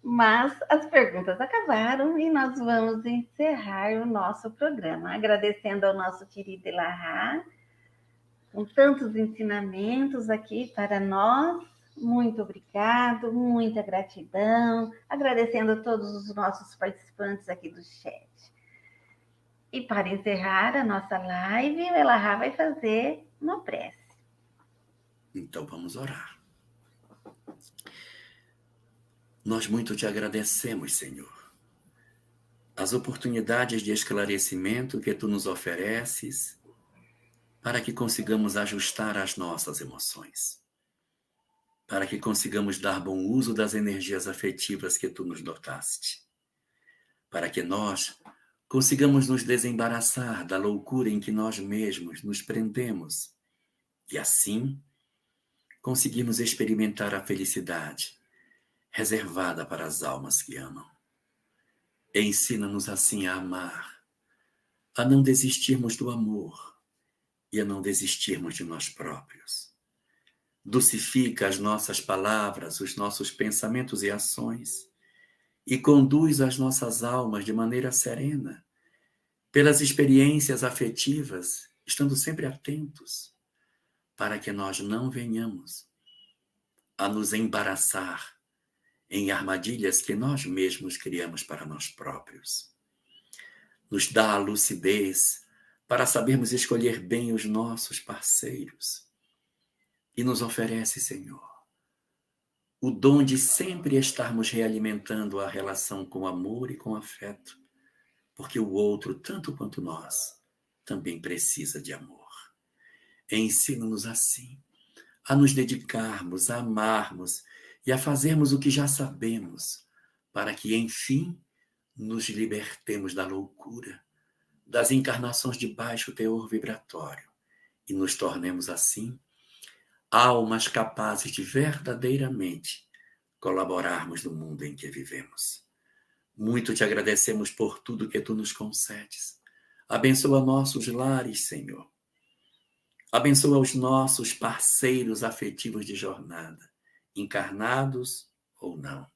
Mas as perguntas acabaram e nós vamos encerrar o nosso programa, agradecendo ao nosso querido Elahá, com tantos ensinamentos aqui para nós. Muito obrigado, muita gratidão, agradecendo a todos os nossos participantes aqui do chat. E para encerrar a nossa live, o Elahá vai fazer uma prece. Então vamos orar. Nós muito te agradecemos, Senhor, as oportunidades de esclarecimento que tu nos ofereces para que consigamos ajustar as nossas emoções, para que consigamos dar bom uso das energias afetivas que tu nos dotaste, para que nós consigamos nos desembaraçar da loucura em que nós mesmos nos prendemos e, assim, conseguirmos experimentar a felicidade reservada para as almas que amam. E ensina-nos assim a amar, a não desistirmos do amor e a não desistirmos de nós próprios. Dulcifica as nossas palavras, os nossos pensamentos e ações e conduz as nossas almas de maneira serena, pelas experiências afetivas, estando sempre atentos, para que nós não venhamos a nos embaraçar em armadilhas que nós mesmos criamos para nós próprios. Nos dá a lucidez para sabermos escolher bem os nossos parceiros e nos oferece, Senhor, o dom de sempre estarmos realimentando a relação com amor e com afeto, porque o outro, tanto quanto nós, também precisa de amor. Ensina-nos assim a nos dedicarmos, a amarmos e a fazermos o que já sabemos, para que, enfim, nos libertemos da loucura, das encarnações de baixo teor vibratório e nos tornemos, assim, almas capazes de verdadeiramente colaborarmos no mundo em que vivemos. Muito te agradecemos por tudo que tu nos concedes. Abençoa nossos lares, Senhor. Abençoa os nossos parceiros afetivos de jornada, encarnados ou não.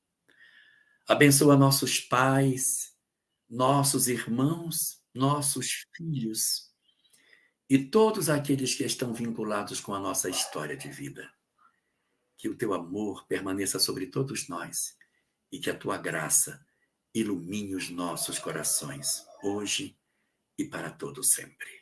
Abençoa nossos pais, nossos irmãos, nossos filhos e todos aqueles que estão vinculados com a nossa história de vida. Que o teu amor permaneça sobre todos nós e que a tua graça ilumine os nossos corações, hoje e para todo sempre.